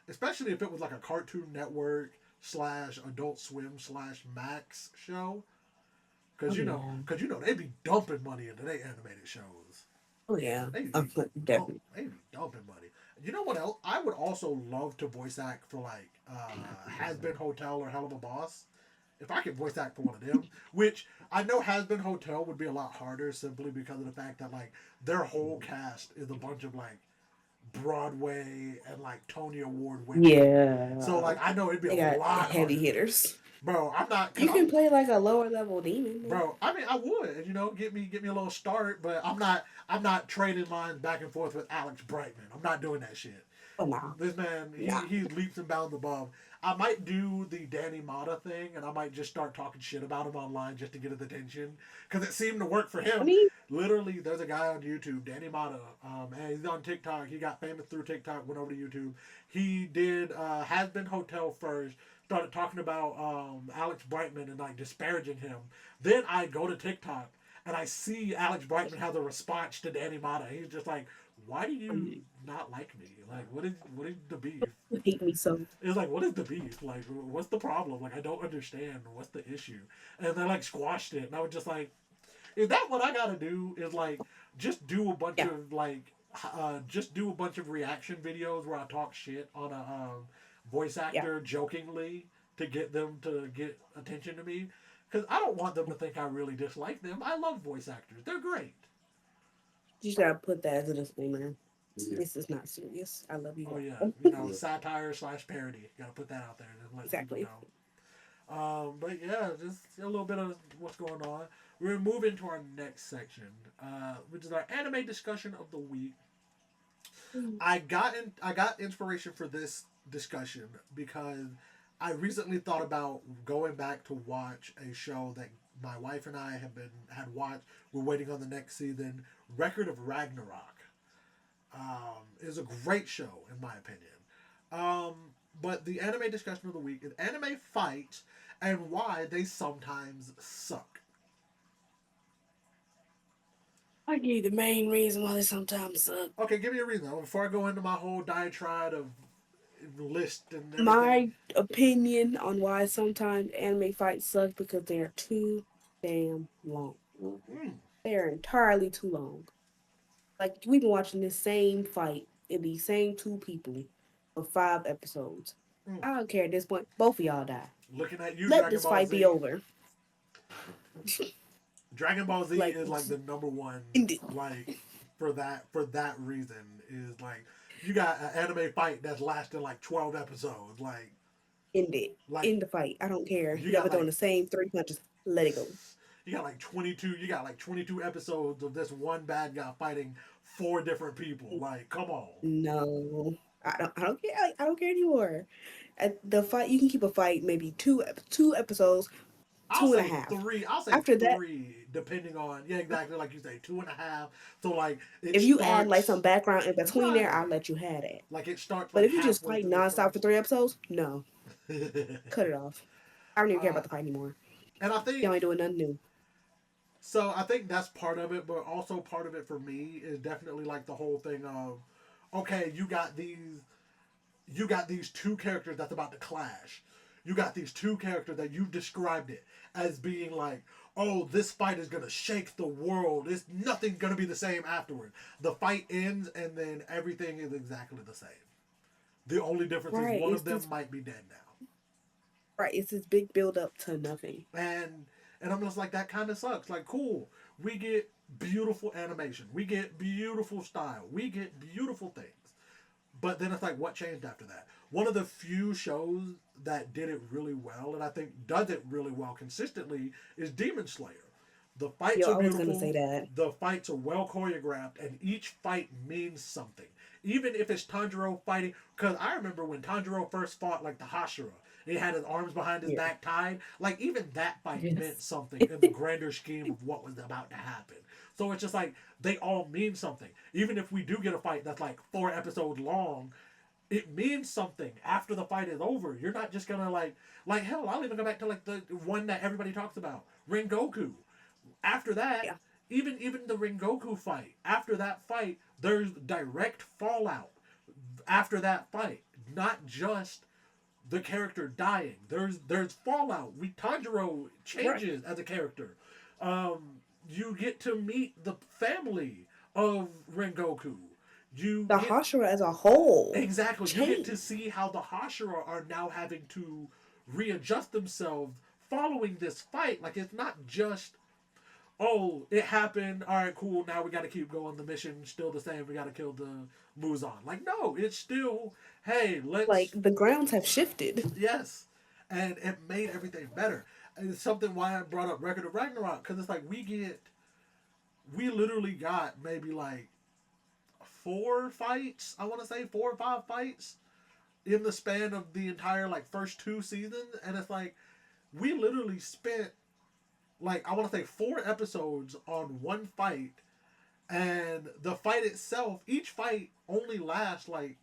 Especially if it was like a Cartoon Network slash Adult Swim slash Max show, Oh because yeah. they be dumping money into their animated shows. Oh yeah. They be Definitely. they be dumping money. You know what else? I would also love to voice act for like Has Been Hotel or Hell of a Boss. If I could voice act for one of them, which I know Has Been Hotel would be a lot harder simply because of the fact that like their whole cast is a bunch of like Broadway and like Tony Award winning. So Yeah. like I know it'd be a They got lot heavy harder. hitters. Bro, I'm not You because can I'm play like a lower level demon. Man. bro. I mean, I would, get me a little start, but I'm not trading lines back and forth with Alex Brightman. I'm not doing that shit. Oh no. This man, Nah. he leaps and bounds above. I might do the Danny Mata thing, and I might just start talking shit about him online just to get his attention, because it seemed to work for I him. mean, Literally, there's a guy on YouTube, Danny Mata, and he's on TikTok. He got famous through TikTok, went over to YouTube. He did Has Been Hotel first. Started talking about Alex Brightman and like disparaging him. Then I go to TikTok and I see Alex Brightman has a response to Danny Mata. He's just like, "Why do you not like me? Like, what is the beef?" you hate me so. It's like, what is the beef? Like, what's the problem? Like, I don't understand. What's the issue? And they like squashed it, and I was just like, is that what I gotta do? Is like just do a bunch Yeah. of just do a bunch of reaction videos where I talk shit on a voice Yeah. actor jokingly to get them to get attention to me? Because I don't want them to think I really dislike them. I love voice actors; they're great. You just gotta put that as a disclaimer. Yeah. This is not serious. I love you Oh yeah, all. Yeah. satire slash parody. Got to put that out there and let people Exactly. know. But yeah, just a little bit of what's going on. We're gonna move into our next section, which is our anime discussion of the week. I got inspiration for this discussion because I recently thought about going back to watch a show that my wife and I had watched. We're waiting on the next season. Record of Ragnarok is a great show in my opinion. Um, but the anime discussion of the week is anime fights and why they sometimes suck. I give you the main reason why they sometimes suck. Okay, give me a reason before I go into my whole diatribe of list and everything. My opinion on why sometimes anime fights suck because they are too damn long. Mm, They are entirely too long. Like we've been watching this same fight in these same two people for 5 episodes. mm. I don't care at this point. Both of y'all die. Looking at you, Let Dragon this Ball fight be Z. over. Dragon Ball Z Like, is like the number one, like for that reason is like you got an anime fight that's lasting like 12 episodes. end it. Like End the fight. I don't care. you You ever got throwing like the same 3 punches. Let it go. you got like 22 episodes of this one bad guy fighting 4 different people. Like, come on. No. I don't care. I don't care anymore. At the fight, you can keep a fight maybe two episodes, I'll two and a say half. three. I'll say After that, three, depending on yeah, exactly like you say, 2.5. So like it if you add like some starts background in between there, I'll right. let you have that. Like it starts But like if you just halfway fight through the nonstop for first. 3 episodes, no, cut it off. I don't even care uh, about the fight anymore. and I think Y'all ain't doing nothing new. so. I think that's part of it, but also part of it for me is definitely like the whole thing of, okay, you got these 2 characters that's about to clash. You got these 2 characters that you've described it as being like, oh, this fight is gonna shake the world. It's nothing gonna be the same afterward. The fight ends and then everything is exactly the same. The only difference is Right. one It's of them this might be dead now. right. It's this big build up to nothing. And I'm just like, that kind of sucks. Like, cool, we get beautiful animation, we get beautiful style, we get beautiful things, but then it's like, what changed after that? One of the few shows that did it really well, and I think does it really well consistently, is Demon Slayer. The fights Yo, are I was gonna say beautiful, that. the fights are well choreographed, and each fight means something. Even if it's Tanjiro fighting, because I remember when Tanjiro first fought like the Hashira, he had his arms behind his Yeah. back tied. Like, even that fight meant Yes. something in the grander scheme of what was about to happen. So it's just like, they all mean something. Even if we do get a fight that's like 4 episodes long, it means something after the fight is over. You're not just gonna like hell. I'll even go back to like the one that everybody talks about, Rengoku. After that, Yeah. even the Rengoku fight. After that fight, there's direct fallout. After that fight, not just the character dying. There's fallout. Tanjiro Right. changes as a character. You get to meet the family of Rengoku. You The get Hashira as a whole Exactly. You get to changed. see how the Hashira are now having to readjust themselves following this fight. Like, it's not just, oh, it happened. All right, cool. Now we got to keep going. The mission's still the same. We got to kill the Muzan. Like, no, it's still, hey, Like let's, the grounds have shifted. yes. And it made everything better. And it's something why I brought up Record of Ragnarok, because it's like, we literally got maybe like 4 fights, I want to say 4 or 5 fights in the span of the entire like first 2 seasons, and it's like, we literally spent, like, I want to say 4 episodes on one fight, and the fight itself, each fight only lasts like,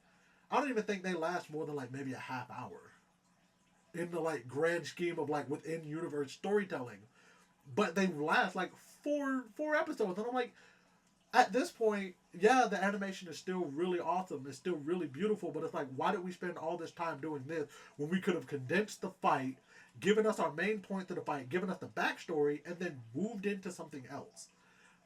I don't even think they last more than like maybe a half hour in the like grand scheme of like within universe storytelling, but they last like four episodes, and I'm like, at this point, yeah, the animation is still really awesome. It's still really beautiful, but it's like, why did we spend all this time doing this when we could have condensed the fight, given us our main points of the fight, given us the backstory, and then moved into something else?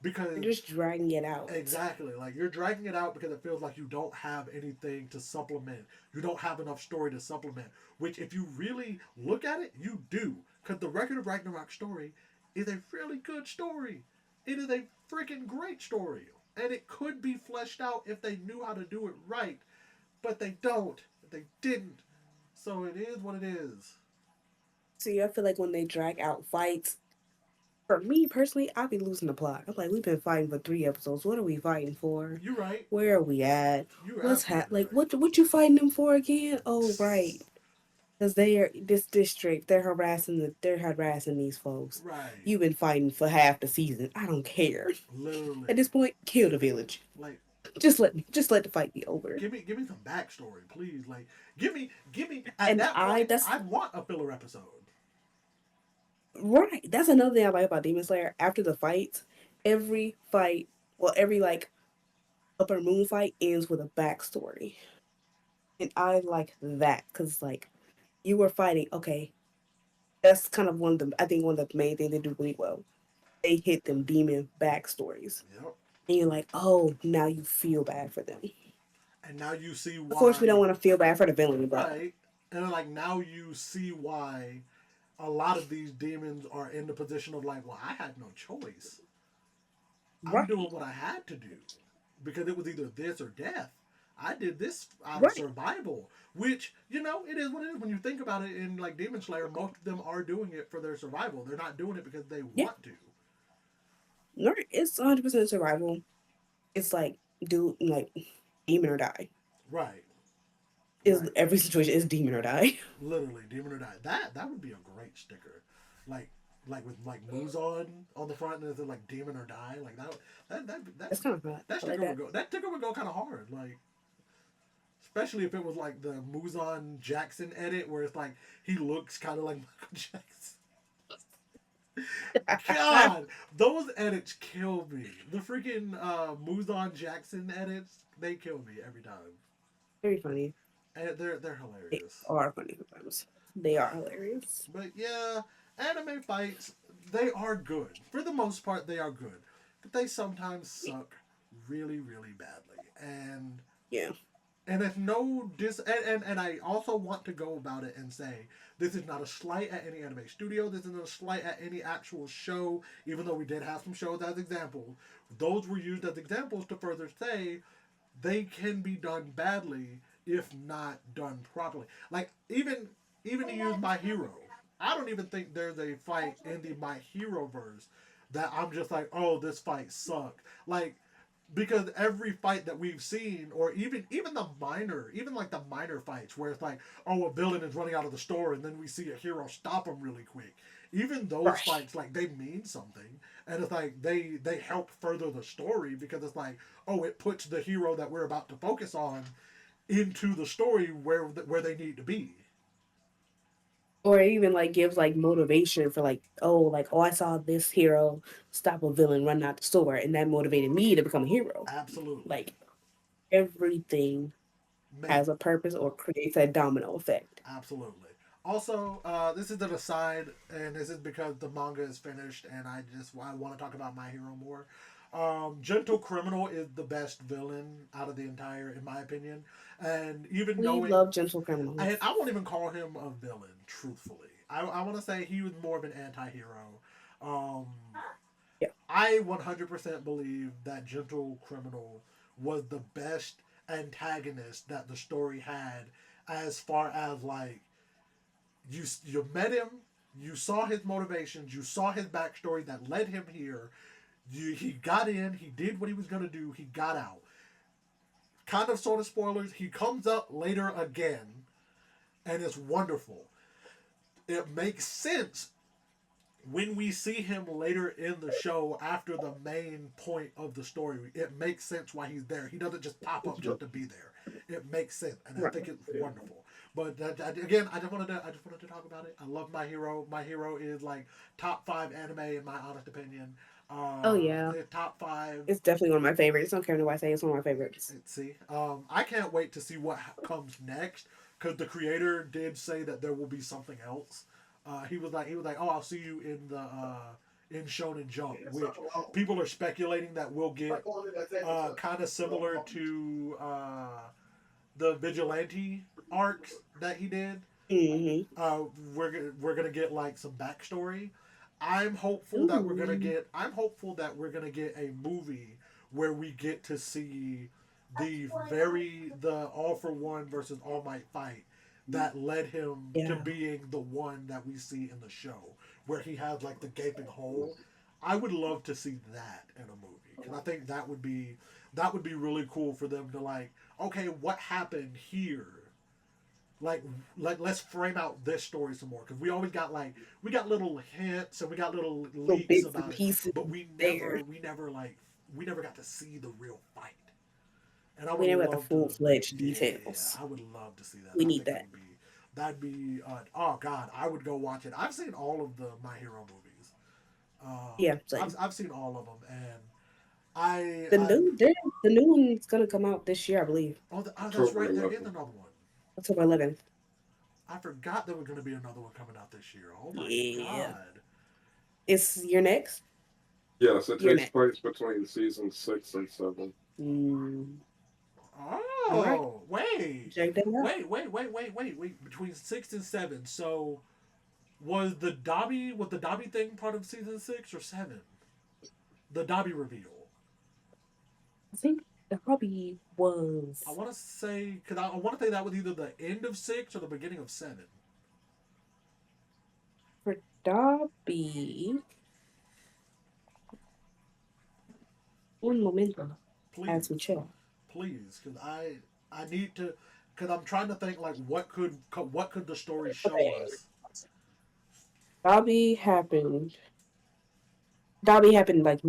They're Because, just dragging it out. exactly, like, you're dragging it out because it feels like you don't have anything to supplement. You don't have enough story to supplement, which, if you really look at it, you do. Because the Record of Ragnarok story is a really good story. It is a freaking great story. And it could be fleshed out if they knew how to do it right. But they don't. They didn't. So it is what it is. See, I feel like when they drag out fights, for me personally, I'd be losing the plot. I'm like, we've been fighting for 3 episodes. What are we fighting for? You're right. Where are we at? You're What's absolutely like? right. What you fighting them for again? Oh, right, because they are this district. They're harassing these folks. Right. You've been fighting for half the season. I don't care. At Literally. this point, kill the village. Like, Just let the fight be over. give me some backstory, please. Like, give me at And that point, that's I want a filler episode. right. That's another thing I like about Demon Slayer. After the fights, every fight, well, every like Upper Moon fight ends with a backstory, and I like that because like you were fighting. Okay, that's kind of I think one of the main things they do really well. They hit them demon backstories, Yep. and you're like, oh, now you feel bad for them. And now you see Of course, we don't why. want to feel bad for the villain, but Right. And like, now you see why a lot of these demons are in the position of like, well, I had no choice. I'm doing right, what I had to do because it was either this or death. I did this out of right, survival, which, it is what it is. When you think about it, in like Demon Slayer, most of them are doing it for their survival. They're not doing it because they yeah, want to. right. It's 100% survival. It's like do like demon or die. Right. Is Right. every situation is demon or die. Literally, demon or die. That would be a great sticker. Like with like Muzan on the front, and it's like demon or die. Like That's kind of fun. that I like sticker would that. go. That sticker would go kind of hard. Like, especially if it was like the Muzan Jackson edit, where it's like he looks kind of like Michael Jackson. God, those edits kill me. The freaking Muzan Jackson edits, they kill me every time. Very funny. And they're They hilarious. are funny sometimes. They are hilarious. But yeah, anime fights, they are good. For the most part, they are good. But they sometimes suck really, really badly. And Yeah. And there's no and I also want to go about it and say this is not a slight at any anime studio. This isn't a slight at any actual show. Even though we did have some shows as examples, those were used as examples to further say they can be done badly if not done properly. Like even to use My Hero, I don't even think there's a fight in the My Hero verse that I'm just like, oh, this fight sucked. Like because every fight that we've seen, or even the minor, even like the minor fights where it's like, oh, a villain is running out of the store, and then we see a hero stop him really quick. Even those Right. fights, like they mean something, and it's like they help further the story because it's like, oh, it puts the hero that we're about to focus on into the story where they need to be. Or it even like gives like motivation for like, oh, I saw this hero stop a villain running out the store, and that motivated me to become a hero. Absolutely, Like everything man. has a purpose or creates a domino effect. Absolutely. Also, this is an aside, and this is because the manga is finished, and I want to talk about My Hero more. Gentle Criminal is the best villain out of the entire, in my opinion, and even We knowing, love gentle criminals. I won't even call him a villain. Truthfully, I want to say he was more of an anti-hero. Um, Yeah. I 100% believe that Gentle Criminal was the best antagonist that the story had, as far as like you met him, you saw his motivations, you saw his backstory that led him here. He got in, he did what he was gonna do, he got out. Kind of sort of spoilers. He comes up later again, and it's wonderful. It makes sense when we see him later in the show after the main point of the story. It makes sense why he's there. He doesn't just pop up just to be there. It makes sense, and I Right. think it's wonderful. But again, I just wanted to talk about it. I love My Hero. My Hero is like top five anime in my honest opinion. Oh yeah. The top five. It's definitely one of my favorites. I don't care what I say, it's one of my favorites. Let's see. I can't wait to see what comes next because the creator did say that there will be something else. He was like, oh, I'll see you in Shonen Jump, which people are speculating that we'll get kind of similar to the Vigilante arcs that he did. Hmm. Uh, we're gonna get like some backstory. I'm hopeful that we're gonna Ooh. get. I'm hopeful that we're gonna get a movie where we get to see the All for One versus All Might fight that led him to Yeah. being the one that we see in the show, where he has like the gaping hole. I would love to see that in a movie because I think that would be really cool for them to like. Okay, what happened here? like let's frame out this story some more because we got little hints and we got little Little leaks bits and about it, pieces but we there. never we never like we never got to see the real fight. And I We would never got the love to. full fledged Yeah, details. I would love to see that. We I need think that. that'd be oh god, I would go watch it. I've seen all of the My Hero movies. Yeah, I've seen all of them, and I The I new the new one's gonna come out this year, I believe. that's October right. There is 11th. another one. October 11th. I forgot there was going to be another one coming out this year. Oh my Yeah. god. It's your next? Yes, it Your takes next. place between season 6 and 7. Mm. All right. Oh, wait. Check that out. Wait. Between 6 and 7. So was the Dobby thing part of season 6 or 7? The Dobby reveal. I think the hobby I was want to say because I want to say that was either the end of 6 or the beginning of 7. for Dobby. Un momento as we Please, chill. please, because I need to because I'm trying to think like what could the story show Okay. us. Dobby happened. Dobby happened like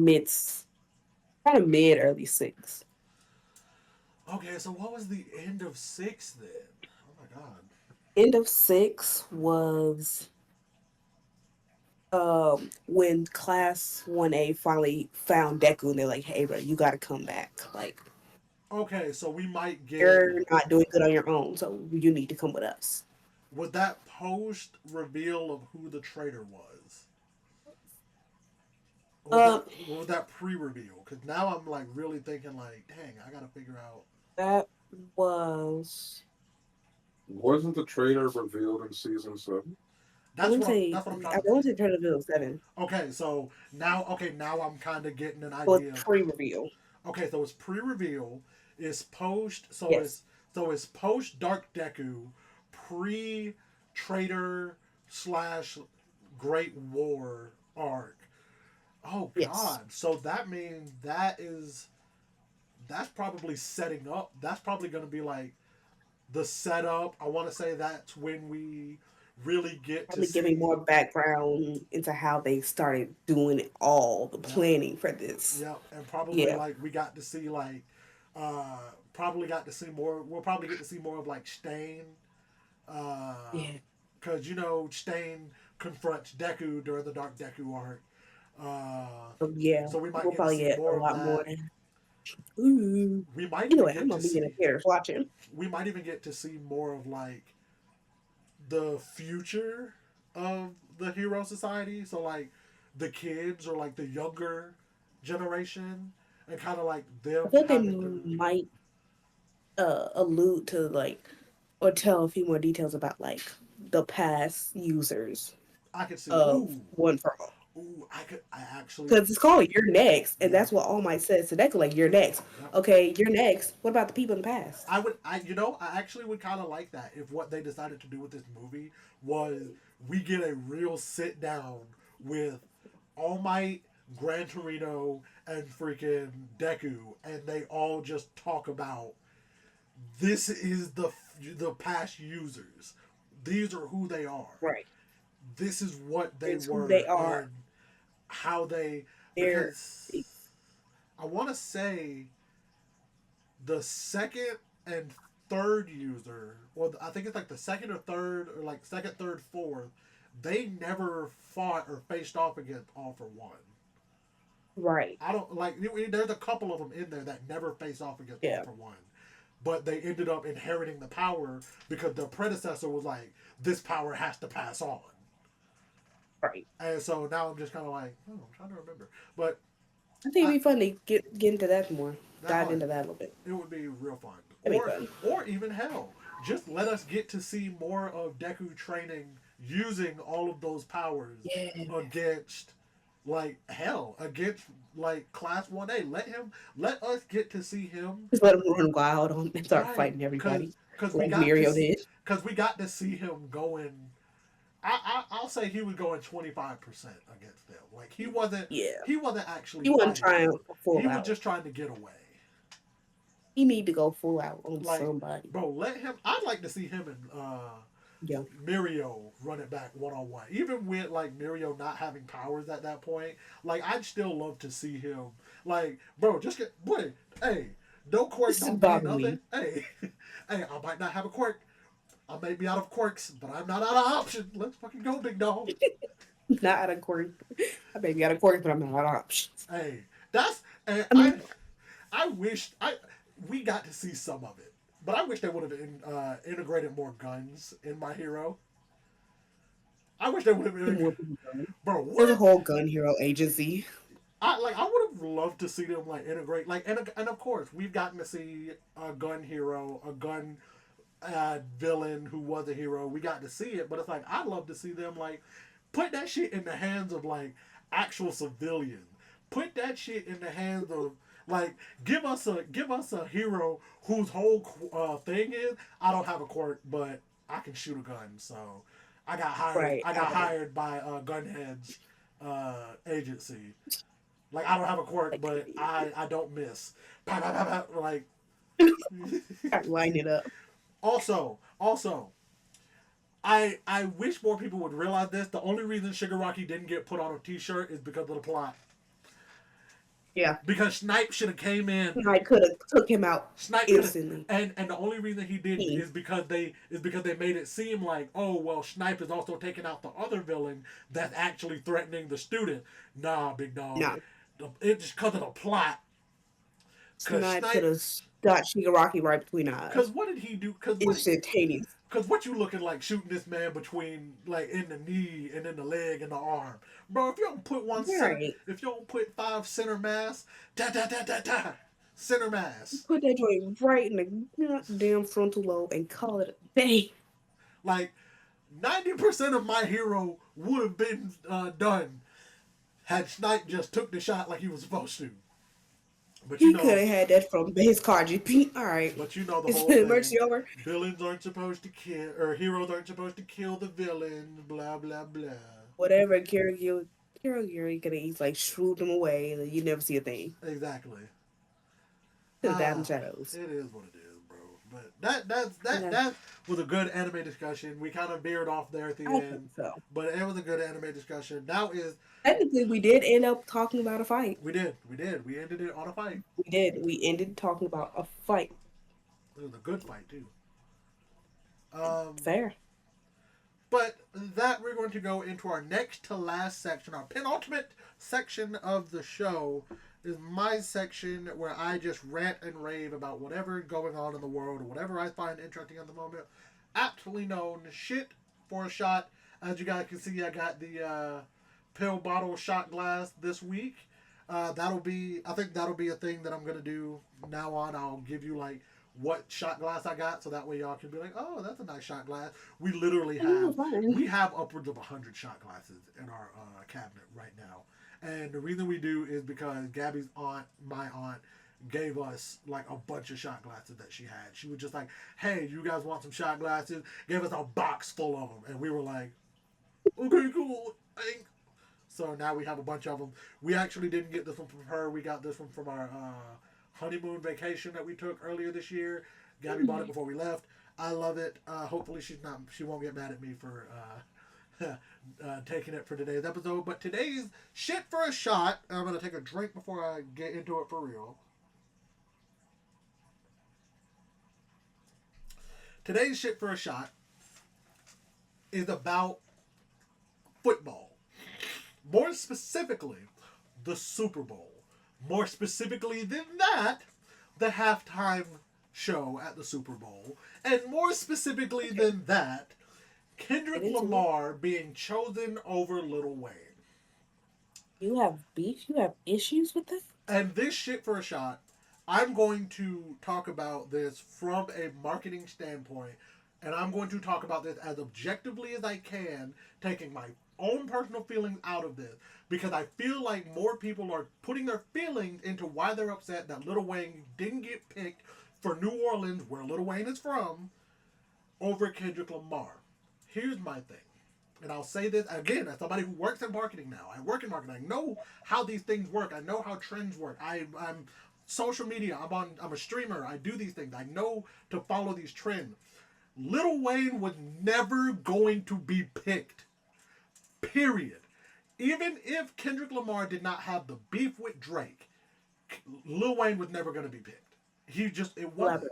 kind of mid early six. Okay, so what was the end of 6 then? Oh my god. End of six was when class 1A finally found Deku and they're like, hey bro, you gotta come back. Like Okay, so we might get. you're not doing good on your own, so you need to come with us. Was that post reveal of who the traitor was? Um Or was that pre reveal? Because now I'm like really thinking like, dang, I gotta figure out. that was Wasn't the traitor revealed in season 7? I That's wouldn't what I'm. say That's what I'm trying I to won't think. say Turn of Bill 7. Now I'm kind of getting an It was idea. pre-reveal. Okay, so it's pre-reveal. It's post. Yes. So it's post Dark Deku, pre Traitor slash Great War arc. Oh Yes. God! So that means that's probably setting up. That's probably going to be like the setup. I want to say that's when we really get to Probably giving see. more background into how they started doing all the Yep, planning for this. yep, and probably Yeah. like we got to see like uh probably got to see more. We'll probably get to see more of like Stain, Yeah. because Stain confronts Deku during the Dark Deku arc. So yeah, So we might we'll get to probably see get a more of lot more that. than ooh. We might Either even way, I'm get to gonna be in the see. theaters watching. We might even get to see more of like the future of the Hero Society. So like the kids or like the younger generation, and kind of like I them feel like they having to. might allude to like or tell a few more details about like the past users I could see. of Ooh, One for All. ooh. I could. I actually. Because it's called You're Next, and Yeah. that's what All Might says to Deku, like, You're next. Yep. Okay, you're next. What about the people in the past? I would. I actually would kind of like that if what they decided to do with this movie was we get a real sit down with All Might, Gran Torino, and freaking Deku, and they all just talk about this is the past users. These are who they are. Right. This is what they It's who they were are. and how they, They're because I want to say the second and third user, or I think it's like the second or third, or like second, third, fourth, they never fought or faced off against All for One. right. I don't like. There's a couple of them in there that never face off against All Yeah. for One, but they ended up inheriting the power because their predecessor was like, this power has to pass on. Right. And so now I'm just kind of like, oh, I'm trying to remember, but I think I, it'd be fun to get into that more. that Dive might into that a little bit. it would be real fun. It'd be fun. Or even hell, just let us get to see more of Deku training using all of those powers Yeah. against like hell, against like class 1A. Let us get to see him. Just let him run wild on and start Right, fighting everybody. cause we Like got to Mirio did. we got to see him going. I'll say he was going 25% against them. Like Yeah. he wasn't actually He wasn't fighting. trying full He was out. just trying to get away. He need to go full out on Like, somebody. bro, let him. I'd like to see him and Yeah. Mirio run it back 1-on-1. Even with like Mirio not having powers at that point, like I'd still love to see him. Like, bro, just get boy. Hey, no quirk This is don't mean bothering nothing. me. Hey, hey, I might not have a quirk. I may be out of quirks, but I'm not out of options. Let's fucking go, big dog. Not out of court. I may be out of court, but I'm not out of options. Hey, that's and I mean, I wish we got to see some of it, but I wish they would have integrated more guns in My Hero. I wish they would have more integrated. people going. Bro, There's a what? whole gun hero agency. I would have loved to see them like integrate like and of course we've gotten to see a gun hero, a gun villain who was a hero. We got to see it, but it's like I'd love to see them like put that shit in the hands of like actual civilians. Put that shit in the hands of like give us a hero whose whole thing is I don't have a quirk, but I can shoot a gun. So I got hired. Right. I got hired by Gunhead's agency. Like I don't have a quirk, but I don't miss. Pow, pow, pow, pow, like Line it up. also, I wish more people would realize this. The only reason Shigaraki didn't get put on a T-shirt is because of the plot. Yeah. Because Snipe should have came in. I could have took him out Snipe instantly. and the only reason he didn't is because they made it seem like, oh well, Snipe is also taking out the other villain that's actually threatening the student. Nah, big dog. No. It's just because of the plot. Snipe could have got Shigaraki right between eyes. Because what did he do? Instantaneous. Because what you looking like shooting this man between like in the knee and in the leg and the arm, bro? If you don't put Right. if you don't put 5 center mass, da da da da da, center mass. Put that joint right in the damn frontal lobe and call it a day. Like 90% of my hero would have been done had Snipe just took the shot like he was supposed to. But you He could know, have had that from his card GP. All right. but you know the Is whole the thing. emergency over? Villains aren't supposed to kill, or heroes aren't supposed to kill the villains. Blah blah blah. Whatever Kira Gary could have easily like shrewd them away and you never see a thing. Exactly. Could have died in the shadows. It is what it is, bro. But that Yeah. that was a good anime discussion. We kind of veered off there at the I end, think so. but it was a good anime discussion. Now is Technically, we did end up talking about a fight. we ended it on a fight. We did. We ended talking about a fight. It was a good fight too. Um, Fair. but that we're going to go into our next to last section, our penultimate section of the show is my section where I just rant and rave about whatever going on in the world or whatever I find interesting at the moment. Aptly known shit for a shot. As you guys can see, I got the pill bottle shot glass this week. I think that'll be a thing that I'm gonna do now on. I'll give you like what shot glass I got, so that way y'all can be like, oh, that's a nice shot glass. We literally have upwards of 100 shot glasses in our cabinet right now, and the reason we do is because Gabby's aunt, my aunt, gave us like a bunch of shot glasses that she had. She was just like, hey, you guys want some shot glasses? Gave us a box full of them, and we were like, okay, cool. Thanks. So now we have a bunch of them. We actually didn't get this one from her. We got this one from our honeymoon vacation that we took earlier this year. Gabby bought it before we left. I love it. Hopefully she won't get mad at me for taking it for today's episode. But today's shit for a shot. I'm gonna take a drink before I get into it for real. Today's shit for a shot is about football. More specifically, the Super Bowl. More specifically than that, the halftime show at the Super Bowl. And more specifically than that, Kendrick Lamar being chosen over Lil Wayne. You have beef? You have issues with this? And this shit for a shot, I'm going to talk about this from a marketing standpoint. And I'm going to talk about this as objectively as I can, taking my own personal feelings out of this, because I feel like more people are putting their feelings into why they're upset that Lil Wayne didn't get picked for New Orleans, where Lil Wayne is from, over Kendrick Lamar. Here's my thing, and I'll say this again as somebody who works in marketing now. I work in marketing. I know how these things work. I know how trends work. I'm social media. I'm a streamer. I do these things. I know to follow these trends. Lil Wayne was never going to be picked. Period. Even if Kendrick Lamar did not have the beef with Drake, Lil Wayne was never going to be picked. It wasn't.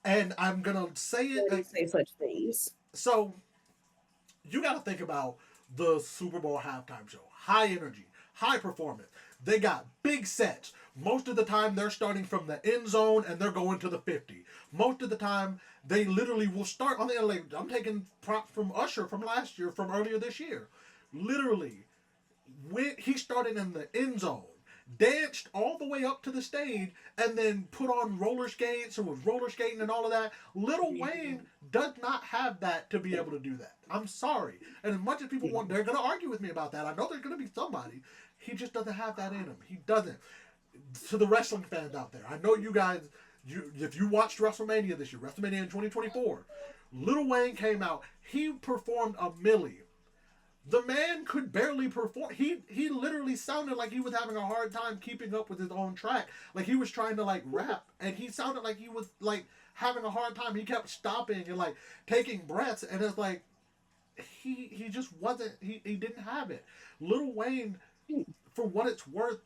And I'm going to say it. Don't say such things. So, you got to think about the Super Bowl halftime show. High energy, high performance. They got big sets. Most of the time, they're starting from the end zone and they're going to the 50. Most of the time, they literally will start on the LA. I'm taking props from Usher from earlier this year. Literally, he started in the end zone, danced all the way up to the stage, and then put on roller skates and was roller skating and all of that. Lil Wayne does not have that to be able to do that. I'm sorry. And as much as people they're going to argue with me about that. I know there's going to be somebody. He just doesn't have that in him. He doesn't. To the wrestling fans out there, I know you guys, if you watched WrestleMania this year, WrestleMania in 2024, Lil Wayne came out. He performed a milli. The man could barely perform. He literally sounded like he was having a hard time keeping up with his own track. Like he was trying to like rap, and he sounded like he was like having a hard time. He kept stopping and like taking breaths, and it's like he just wasn't. He didn't have it. Lil Wayne, for what it's worth,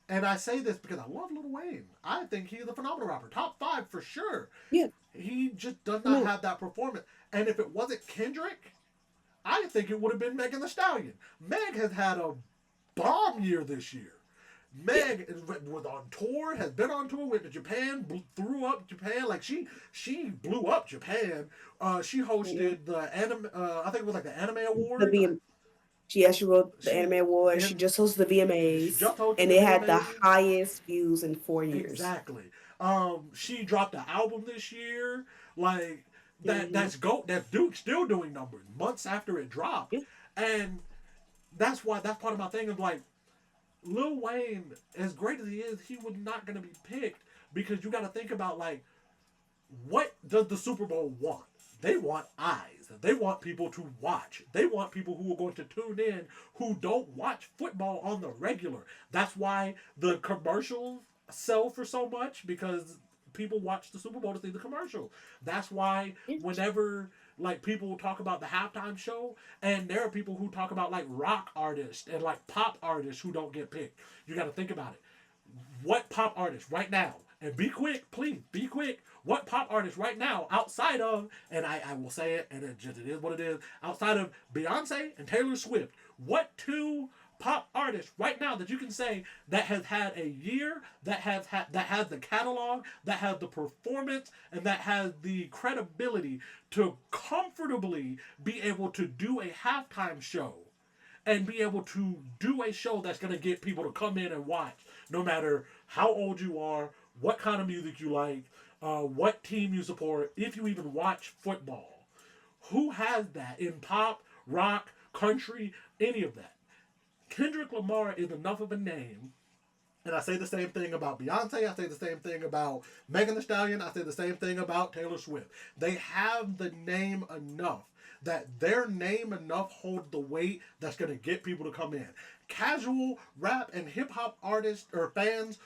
and I say this because I love Lil Wayne. I think he's a phenomenal rapper, top 5 for sure. Yeah. He just does not have that performance. And if it wasn't Kendrick, I think it would have been Megan Thee Stallion. Meg has had a bomb year this year. Meg was on tour, has been on tour, went to Japan, threw up Japan. Like she blew up Japan. She hosted the anime. I think it was like the Anime Awards. She wrote the She Anime Awards. She and just hosted the she VMAs, just hosted and the it had the VMAs. highest views in 4 years. Exactly. She dropped an album this year. Like Hmm. that's Duke still doing numbers months after it dropped, and that's part of my thing of like Lil Wayne, as great as he is, he was not going to be picked because you got to think about like what does the Super Bowl want? They want eyes. They want people to watch. They want people who are going to tune in who don't watch football on the regular. That's why the commercials sell for so much because people watch the Super Bowl to see the commercial. That's why whenever like people talk about the halftime show and there are people who talk about like rock artists and like pop artists who don't get picked. You got to think about it. What pop artist right now, and be quick, please, be quick. What pop artist right now, outside of, and I will say it, and it is what it is, outside of Beyonce and Taylor Swift, what two pop artists right now that you can say that has had a year, that has the catalog, that has the performance, and that has the credibility to comfortably be able to do a halftime show and be able to do a show that's going to get people to come in and watch, no matter how old you are, what kind of music you like, what team you support, if you even watch football. Who has that in pop, rock, country, any of that? Kendrick Lamar is enough of a name. And I say the same thing about Beyonce. I say the same thing about Megan Thee Stallion. I say the same thing about Taylor Swift. They have the name enough that their name enough holds the weight that's going to get people to come in. Casual rap and hip hop artists or fans,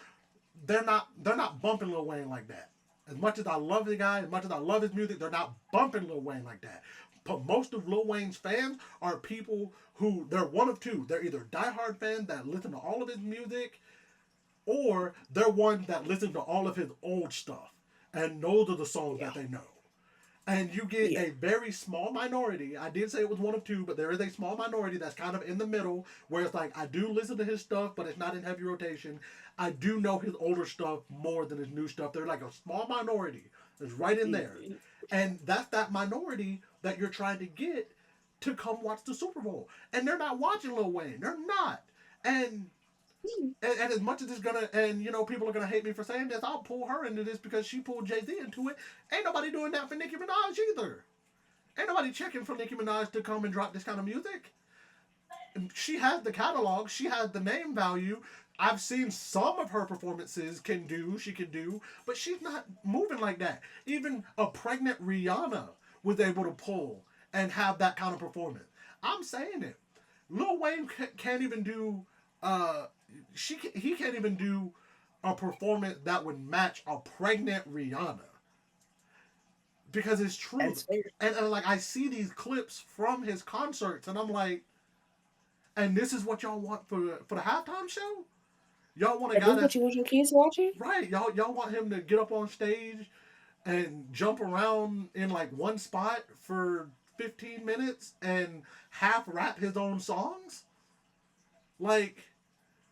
they're not bumping Lil Wayne like that. As much as I love the guy, as much as I love his music, they're not bumping Lil Wayne like that. But most of Lil Wayne's fans are people who they're one of two. They're either diehard fans that listen to all of his music, or they're one that listen to all of his old stuff and those are the songs Yeah. that they know. And you get Yeah. a very small minority. I did say it was one of two, but there is a small minority that's kind of in the middle where it's like I do listen to his stuff, but it's not in heavy rotation. I do know his older stuff more than his new stuff. They're like a small minority that's right in there. Mhm. And that's that minority that you're trying to get to come watch the Super Bowl. And they're not watching Lil Wayne. They're not. And and as much as it's gonna, and people are gonna hate me for saying this, I'll pull her into this because she pulled Jay Z into it. Ain't nobody doing that for Nicki Minaj either. Ain't nobody checking for Nicki Minaj to come and drop this kind of music. And she has the catalog, she has the name value. I've seen some of her performances she can do, but she's not moving like that. Even a pregnant Rihanna was able to pull and have that kind of performance. I'm saying it. Lil Wayne can't even do. Uh, he can't even do a performance that would match a pregnant Rihanna because it's true. That's fair. And like I see these clips from his concerts, and I'm like, and this is what y'all want for the halftime show? Y'all want a Is guy this what that's you want your kids watching? right? Y'all want him to get up on stage and jump around in like one spot for 15 minutes and half rap his own songs? Like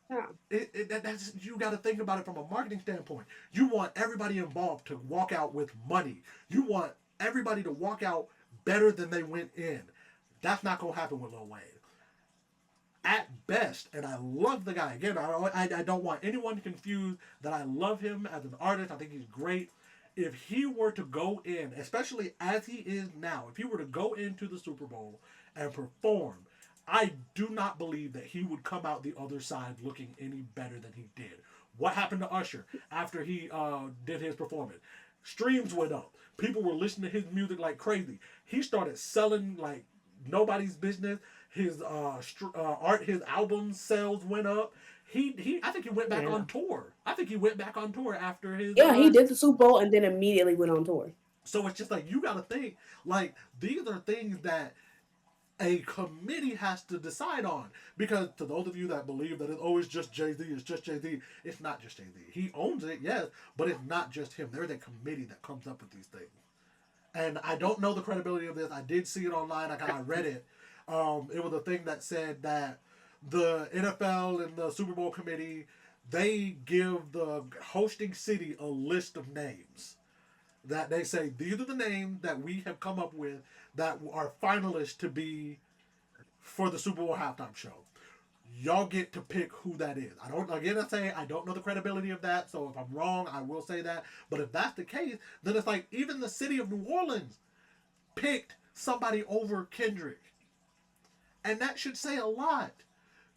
Yeah. that's you got to think about it from a marketing standpoint. You want everybody involved to walk out with money. You want everybody to walk out better than they went in. That's not gonna happen with Lil Wayne. At best, and I love the guy. Again, I don't want anyone confused that I love him as an artist. I think he's great. If he were to go in, especially as he is now, if he were to go into the Super Bowl and perform, I do not believe that he would come out the other side looking any better than he did. What happened to Usher after he did his performance? Streams went up. People were listening to his music like crazy. He started selling like nobody's business. His art, his album sales went up. I think he went back Yeah. on tour. I think he went back on tour after his. Yeah, he did the Super Bowl and then immediately went on tour. So it's just like you got to think like these are things that a committee has to decide on. Because to those of you that believe that it's always just Jay Z, it's just Jay Z, it's not just Jay Z. He owns it, yes, but it's not just him. There's a committee that comes up with these things. And I don't know the credibility of this. I did see it online. I read it. It was a thing that said that the NFL and the Super Bowl committee they give the hosting city a list of names that they say these are the names that we have come up with that are finalists to be for the Super Bowl halftime show. Y'all get to pick who that is. I don't know the credibility of that, so if I'm wrong, I will say that. But if that's the case, then it's like even the city of New Orleans picked somebody over Kendrick. And that should say a lot.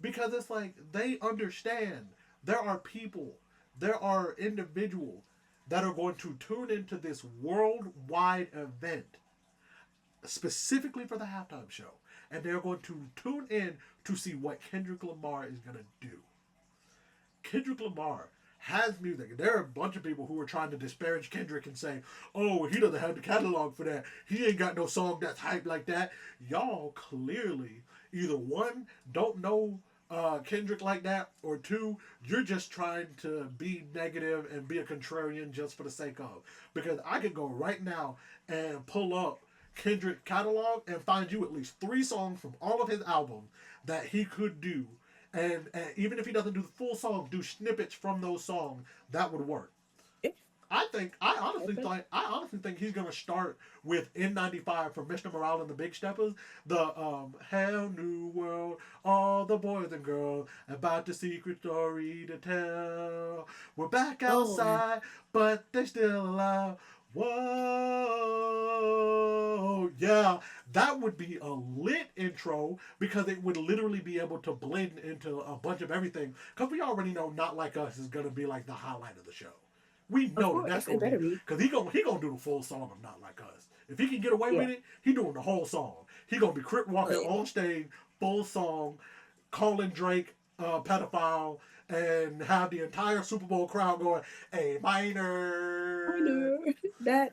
Because it's like they understand there are people, there are individuals that are going to tune into this worldwide event specifically for the halftime show. And they're going to tune in to see what Kendrick Lamar is going to do. Kendrick Lamar has music. There are a bunch of people who are trying to disparage Kendrick and say, oh, he doesn't have the catalog for that. He ain't got no song that's hyped like that. Y'all clearly either one, don't know Kendrick like that, or two, you're just trying to be negative and be a contrarian just for the sake of. Because I could go right now and pull up Kendrick catalog and find you at least 3 songs from all of his albums that he could do. And even if he doesn't do the full song, do snippets from those songs, that would work. I honestly think he's gonna start with N95 from Mr. Morale and the Big Steppers. The Hell New World, all the boys and girls about the secret story to tell. We're back outside, but they're still alive. Whoa, yeah, that would be a lit intro because it would literally be able to blend into a bunch of everything. Because we already know Not Like Us is gonna be like the highlight of the show. We know that's going to be, because he gonna do the full song of Not Like Us. If he can get away with it, he doing the whole song. He gonna be crip walking on stage, full song, calling Drake pedophile, and have the entire Super Bowl crowd going, "A minor." That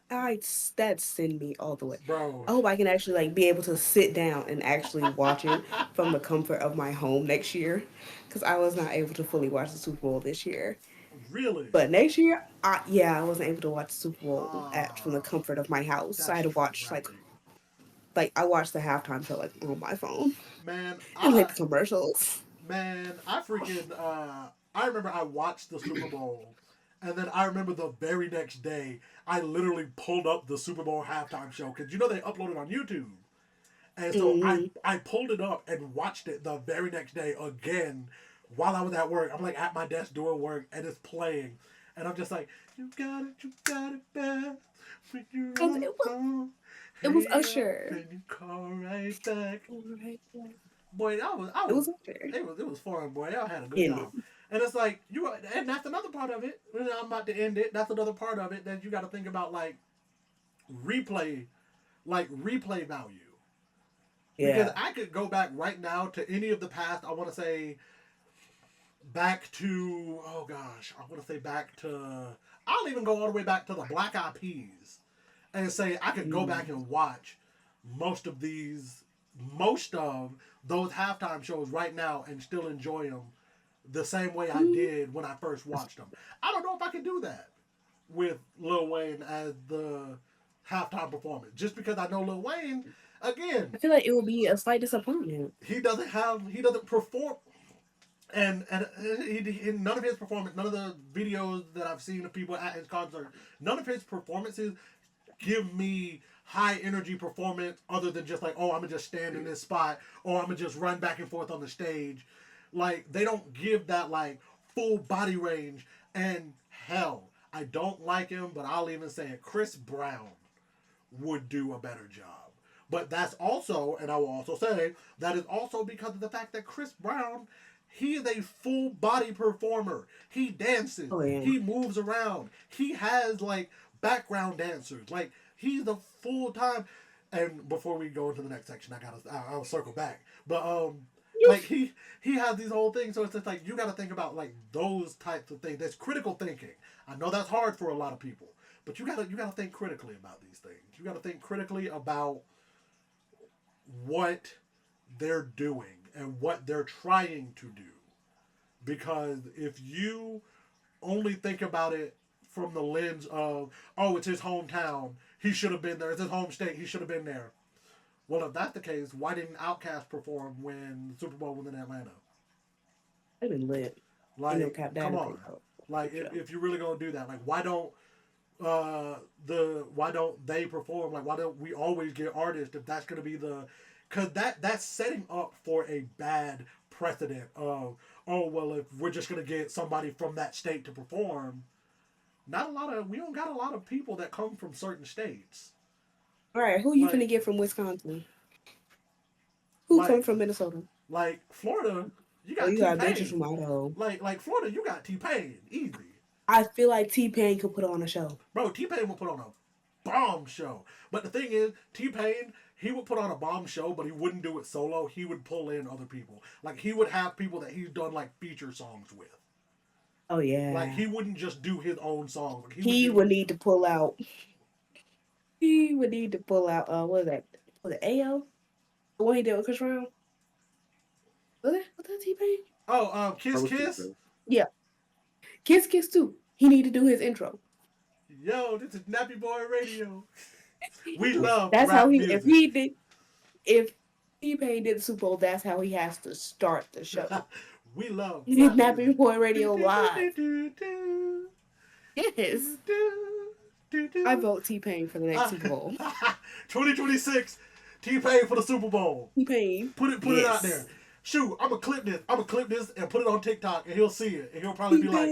send me all the way, bro. I hope I can actually like be able to sit down and actually watch it from the comfort of my home next year, because I was not able to fully watch the Super Bowl this year. Really? But next year, I wasn't able to watch the Super Bowl from the comfort of my house. So I had to watch like I watched the halftime show like on my phone. Man, and like the commercials. Man, I freaking I remember I watched the Super Bowl, and then I remember the very next day I literally pulled up the Super Bowl halftime show because you know they uploaded on YouTube, and so I pulled it up and watched it the very next day again while I was at work. I'm like at my desk doing work, and it's playing, and I'm just like, you got it bad. It was Usher. Can you call right back? Right. Boy, It was Usher. It was fun, boy. Y'all had a good time. And it's like and that's another part of it. I'm about to end it. That's another part of it that you got to think about, like replay value. Yeah. Because I could go back right now to any of the past. I want to say back to I'll even go all the way back to the Black Eyed Peas, and say I could go back and watch most of those halftime shows right now and still enjoy them the same way I did when I first watched them. I don't know if I can do that with Lil Wayne as the halftime performance, just because I know Lil Wayne, again, I feel like it will be a slight disappointment. He doesn't perform, and none of his performance, none of the videos that I've seen of people at his concert, none of his performances give me high energy performance other than just like, oh, I'm gonna just stand in this spot, or I'm gonna just run back and forth on the stage. Like, they don't give that like full body range. And hell, I don't like him, but I'll even say it, Chris Brown would do a better job. But that's also, and I will also say, that is also because of the fact that Chris Brown, he is a full body performer. He dances. Oh, yeah. He moves around. He has like background dancers. Like, he's a full time. And before we go into the next section, I'll circle back. But like he has these whole things, so it's just like you got to think about like those types of things. There's critical thinking. I know that's hard for a lot of people, but you gotta think critically about these things. You gotta think critically about what they're doing and what they're trying to do. Because if you only think about it from the lens of, oh, it's his hometown, he should have been there. It's his home state, he should have been there. Well, if that's the case, why didn't Outkast perform when the Super Bowl was in Atlanta? They've been lit. Like, come on. Like, if you're really gonna do that, like, why don't they perform? Like, why don't we always get artists if that's gonna be the because that's setting up for a bad precedent of, oh well, if we're just gonna get somebody from that state to perform, we don't got a lot of people that come from certain states. All right, who you Like finna get from Wisconsin? Who like come from Minnesota? like Florida, you Oh, got you T got bitches Pain. from Idaho. Like Florida, you got T Pain, easy. I feel like T-Pain could put on a show. Bro, T Pain will put on a bomb show. But the thing is, T Pain, he would put on a bomb show, but he wouldn't do it solo. He would pull in other people. Like he would have people that he's done like feature songs with. Oh yeah. Like he wouldn't just do his own songs. Like, He would need to pull out. He would need to pull out. What was that? Was it AO? The one he did with Chris Brown? Was that T-Pain? Oh, Kiss I was Kiss. thinking. Yeah. Kiss Kiss too. He need to do his intro. Yo, this is Nappy Boy Radio. We love That's rap how he. music. If T-Pain did the Super Bowl, that's how he has to start the show. We love His rap Nappy music. Boy Radio live. Yes. I vote T-Pain for the next Super Bowl. 2026, T-Pain for the Super Bowl. T-Pain. Put it out there. Shoot, I'm gonna clip this and put it on TikTok, and he'll see it, and he'll probably be like,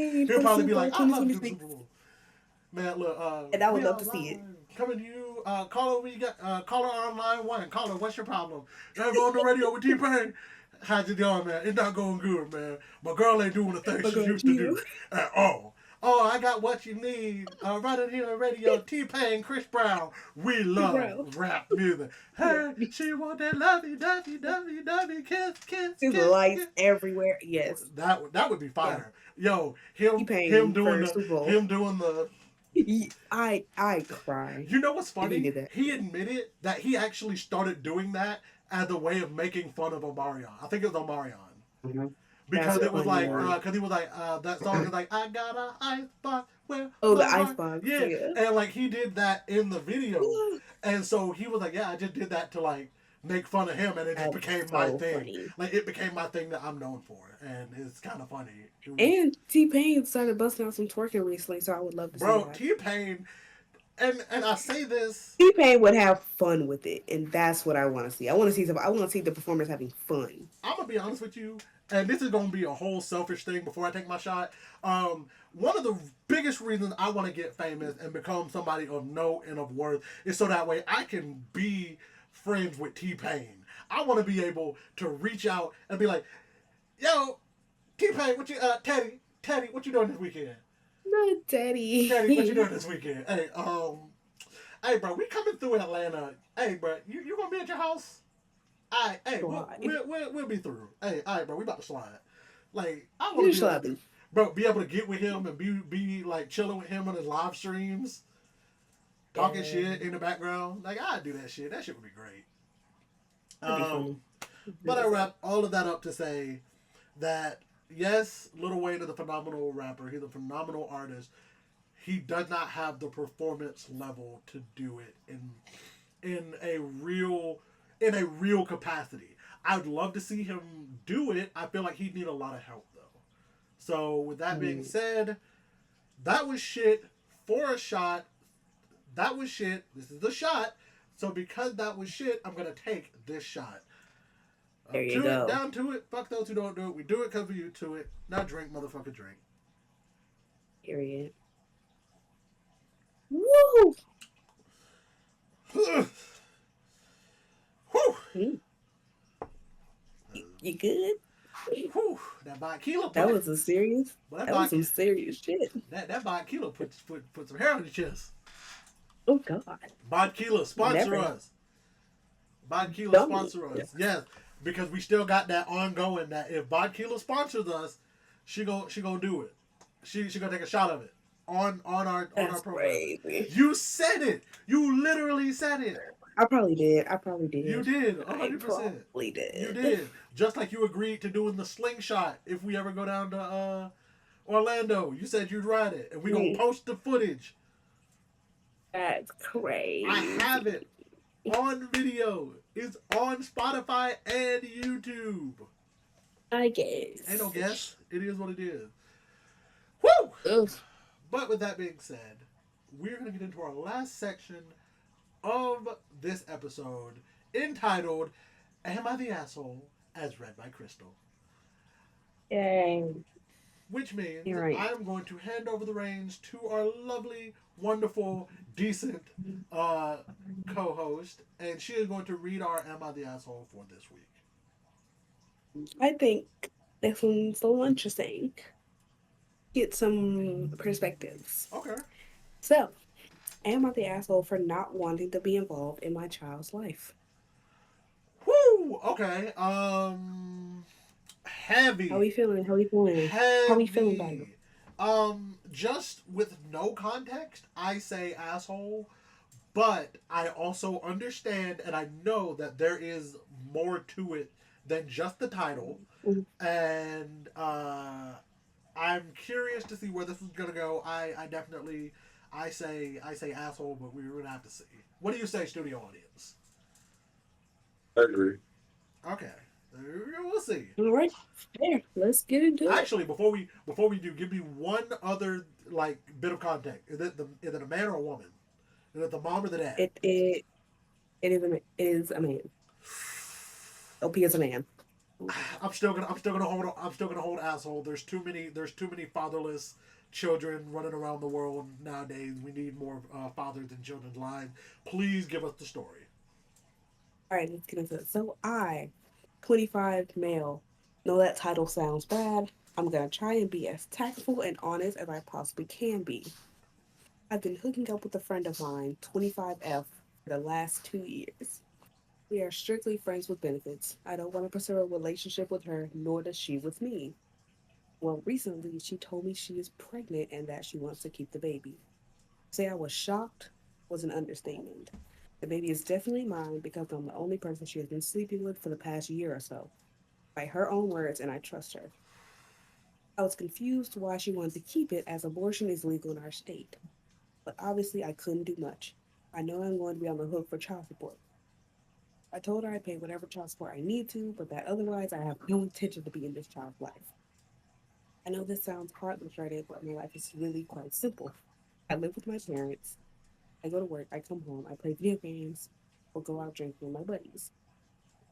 I love the Super Bowl. Man, look, and I would love to see it. Coming to you, caller, we got caller on line 1. Caller, what's your problem? I'm on the radio with T-Pain. How's it going, man? It's not going good, man. My girl ain't doing the things she used to do at all. Oh, I got what you need. Right in here on radio, T-Pain, Chris Brown. We love rap music. Hey, she want that lovey, kiss, His lights everywhere. Yes. That would be fire. Yeah. Yo, T-Pain him doing the I cry. You know what's funny? He, he admitted that he actually started doing that as a way of making fun of Omarion. I think it was Omarion. Mm-hmm. Because it was like, because he was like, that song is like, I got an icebox. The icebox. Yeah. And like he did that in the video. And so he was like, yeah, I just did that to like make fun of him, and it just became my thing. Funny. Like it became my thing that I'm known for, and it's kind of funny. And T-Pain started busting out some twerking recently, so I would love to see that. T-Pain, and I say this, T-Pain would have fun with it, and that's what I want to see. I want to see the performers having fun. I'm gonna be honest with you, and this is gonna be a whole selfish thing before I take my shot. One of the biggest reasons I want to get famous and become somebody of note and of worth is so that way I can be friends with T-Pain. I want to be able to reach out and be like, yo, T-Pain, what you Teddy, what you doing this weekend? No, Teddy, what you doing this weekend? Hey, bro, we coming through Atlanta. Hey, bro, you gonna be at your house? Alright, hey, we'll be through. Hey, alright, bro, we about to slide. Like, I want to be able to get with him and be like chilling with him on his live streams. Talking shit in the background. Like, I'd do that shit. That shit would be great. But I wrap all of that up to say that, yes, Lil Wayne is a phenomenal rapper. He's a phenomenal artist. He does not have the performance level to do it in a real capacity. I would love to see him do it. I feel like he'd need a lot of help, though. So, with that being said, that was shit for a shot. That was shit. This is the shot. So because that was shit, I'm going to take this shot. There you go. Down to it. Fuck those who don't do it. We do it because we you to it. Now drink, motherfucker, drink. Period. Woo! Whew. You good? Whew. That vodka kilo. That was a serious. That was some serious shit. That vodka kilo put some hair on your chest. Oh God. Bodkila, sponsor us. Bodkila, sponsor us. Yes, because we still got that ongoing. That if Bodkila sponsors us, she gonna do it. She gonna take a shot of it on our program. Crazy. You said it. You literally said it. I probably did. You did. 100%. Probably did. You did. Just like you agreed to doing the slingshot if we ever go down to Orlando. You said you'd ride it, and we gonna post the footage. That's crazy. I have it on video. It's on Spotify and YouTube. I guess. Ain't no guess. It is what it is. Woo! Oof. But with that being said, we're going to get into our last section of this episode entitled Am I the Asshole, as read by Kristal. Yay. Which means Here I I am. am going to hand over the reins to our lovely, wonderful, decent uh, co host, and she is going to read our Am I the Asshole for this week. I think this one's a little interesting. Get some perspectives. Okay. So, am I the asshole for not wanting to be involved in my child's life? Whoo! Okay. How Heavy. we feeling? How we feeling? How we feeling about it? Heavy. Just with no context, I say asshole, but I also understand and I know that there is more to it than just the title. Mm. And I'm curious to see where this is gonna go. I definitely I say asshole, but we're gonna have to see. What do you say, studio audience? I agree. Okay, we'll see. All right, there. Let's get into it. Actually, before we do, give me one other like bit of context. Is it a man or a woman? Is it the mom or the dad? It it it is a man. OP is a man. I'm still gonna hold asshole. There's too many fatherless children running around the world nowadays. We need more fathers in children's lives. Please give us the story. All right, let's get into it. So 25 male. Know that title sounds bad. I'm gonna try and be as tactful and honest as I possibly can be. I've been hooking up with a friend of mine, 25F, for the last 2 years. We are strictly friends with benefits. I don't want to pursue a relationship with her, nor does she with me. Well, recently she told me she is pregnant and that she wants to keep the baby. Say I was shocked was an understatement. The baby is definitely mine because I'm the only person she has been sleeping with for the past year or so. By her own words, and I trust her. I was confused why she wanted to keep it as abortion is legal in our state. But obviously I couldn't do much. I know I'm going to be on the hook for child support. I told her I'd pay whatever child support I need to, but that otherwise I have no intention to be in this child's life. I know this sounds heartbreaking, but my life is really quite simple. I live with my parents. I go to work, I come home, I play video games, or go out drinking with my buddies.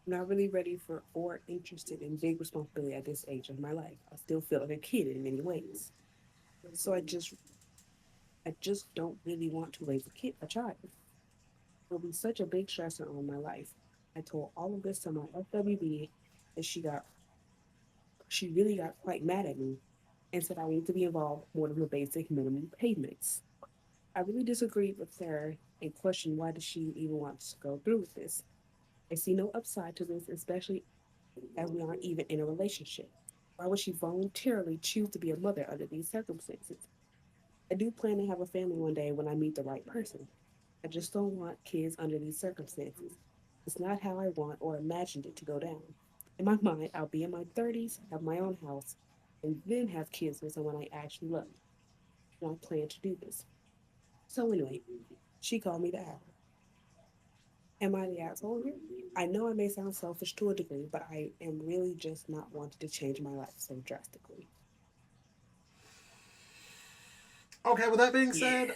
I'm not really ready for or interested in big responsibility at this age of my life. I still feel like a kid in many ways. So I just don't really want to raise a child. It will be such a big stressor on my life. I told all of this to my FWB and she really got quite mad at me and said I need to be involved more than the basic minimum payments. I really disagreed with her and questioned why does she even want to go through with this. I see no upside to this, especially as we aren't even in a relationship. Why would she voluntarily choose to be a mother under these circumstances? I do plan to have a family one day when I meet the right person. I just don't want kids under these circumstances. It's not how I want or imagined it to go down. In my mind, I'll be in my 30s, have my own house, and then have kids with someone I actually love. And I plan to do this. So, anyway, she called me the asshole. Am I the asshole here? I know I may sound selfish to a degree, but I am really just not wanting to change my life so drastically. Okay, with that being Yeah. said,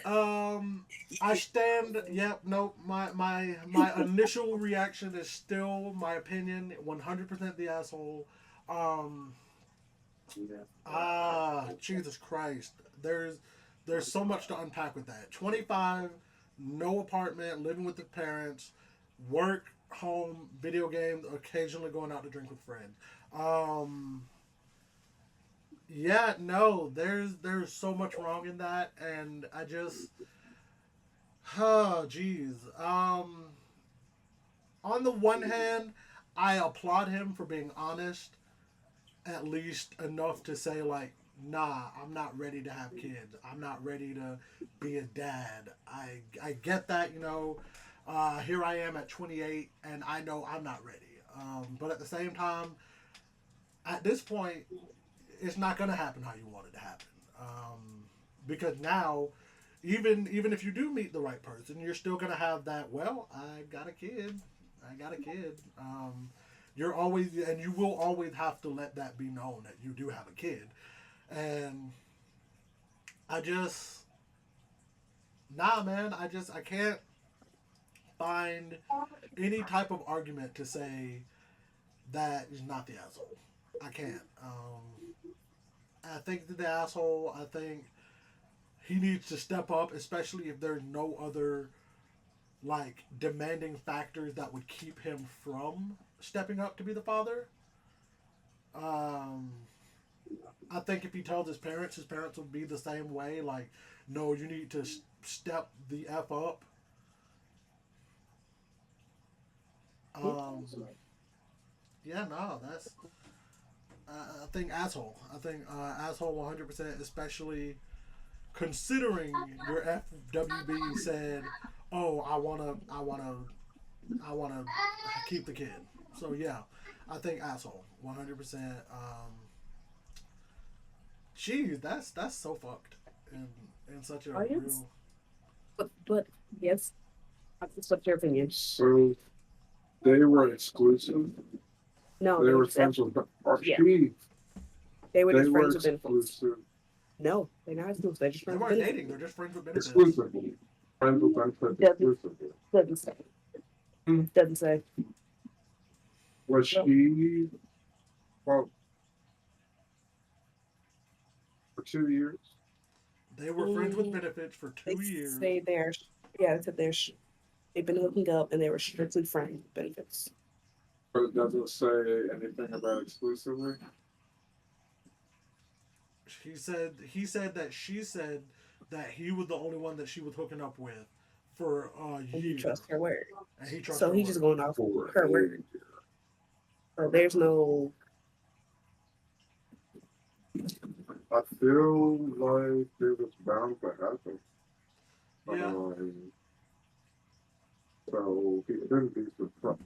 I stand. Yep. No. My initial reaction is still my opinion. 100% the asshole. Um. Jesus Christ. There's so much to unpack with that. 25, no apartment, living with the parents, work, home, video games, occasionally going out to drink with friends. Um. Yeah. No. There's so much wrong in that, and I just. Oh, geez. On the one hand, I applaud him for being honest, at least enough to say like, nah, I'm not ready to have kids. I'm not ready to be a dad. I get that, you know. Here I am at 28, and I know I'm not ready. But at the same time, at this point, it's not gonna happen how you want it to happen. Because now, even if you do meet the right person, you're still gonna have that. Well, I got a kid. I got a kid. You're always and you will always have to let that be known that you do have a kid. And I just nah, man. I can't find any type of argument to say that is not the asshole. I can't. I think that the asshole. I think he needs to step up, especially if there's no other like demanding factors that would keep him from stepping up to be the father. Um, I think if he tells his parents will be the same way. Like, no, you need to step the f up. Um, yeah, no, that's. I think asshole. I think asshole 100%, especially considering your FWB said, "Oh, I wanna keep the kid." So yeah, I think asshole 100%. Geez, that's so fucked, and such a Oh yes, real. but yes, that's what's your opinion? So they were exclusive. No, They they were were just friends with, or yeah, she, they were they just were friends with benefits. exclusive, No, they're not exclusive. They're just They friends with weren't benefits. dating; they're just friends with benefits. exclusively. Friends with benefits Doesn't exclusively. doesn't say Hmm. doesn't say. Was No, she, well, for 2 years? They were friends with mm, benefits for they 2 years. say they're yeah. They said they've been hooking up and they were strictly friends with benefits. But it doesn't say anything about exclusively. He said that she said that he was the only one that she was hooking up with for a And he year, trusts her word. and he trusts So her he's just word. going off For her a, word. So there's no I feel like it was bound to happen. Yeah, Um, so he couldn't be surprised.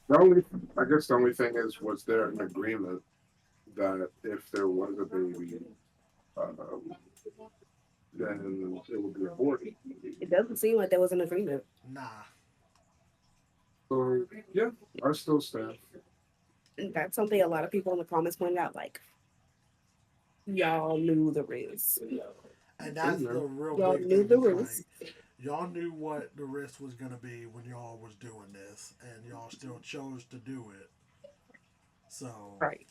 The only, I guess the only thing is, was there an agreement that if there was a baby, um, then it would be aborted? it doesn't seem like there was an agreement. nah. So yeah, I still stand. And that's something a lot of people in the comments pointed out, like, y'all knew the risk. And Hey that's the man, real Y'all big knew thing. the It's like risk. y'all knew what the risk was gonna be when y'all was doing this, and y'all still chose to do it. So, Right.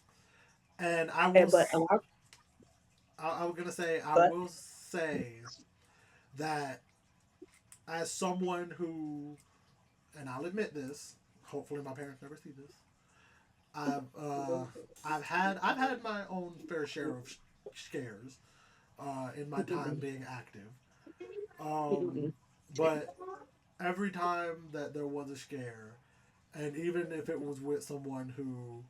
and And but a lot I was gonna say, I but will say that as someone who, and I'll admit this, hopefully my parents never see this. I've uh, I've had my own fair share of scares in my time mm-mm, being active. Um, mm-mm. but every time that there was a scare, and even if it was with someone who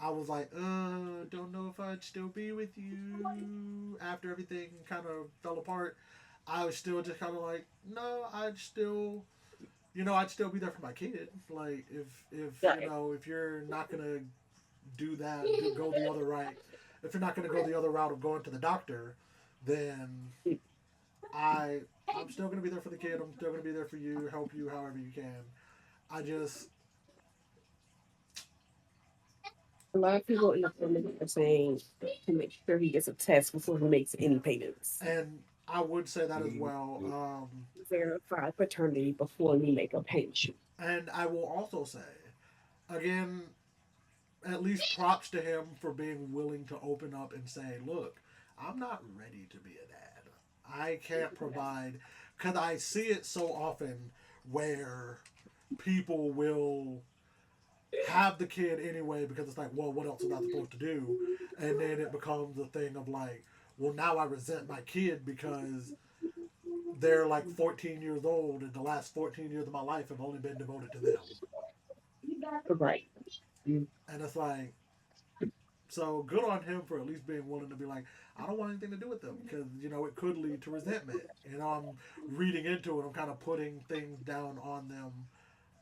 I was like, don't know if I'd still be with you after everything kind of fell apart. I was still just kind of like, no, I'd still, I'd still be there for my kid. Like if Yeah, if you're not gonna do that, go the other right. If you're not gonna go the other route of going to the doctor, then I I'm still gonna be there for the kid. I'm still gonna be there for you, help you however you can. I just a lot of people in the comments are saying to make sure he gets a test before he makes any payments. and I would say that as he, well. Verify paternity before you make a payment. And I will also say, again, at least props to him for being willing to open up and say, look, I'm not ready to be a dad. I can't provide, because I see it so often where people will have the kid anyway because it's like, well, what else was I supposed to do? And then it becomes a thing of like, well, now I resent my kid because they're like 14 years old and the last 14 years of my life have only been devoted to them. Right. And it's like, so good on him for at least being willing to be like, I don't want anything to do with them because, it could lead to resentment. I'm reading into it, I'm kind of putting things down on them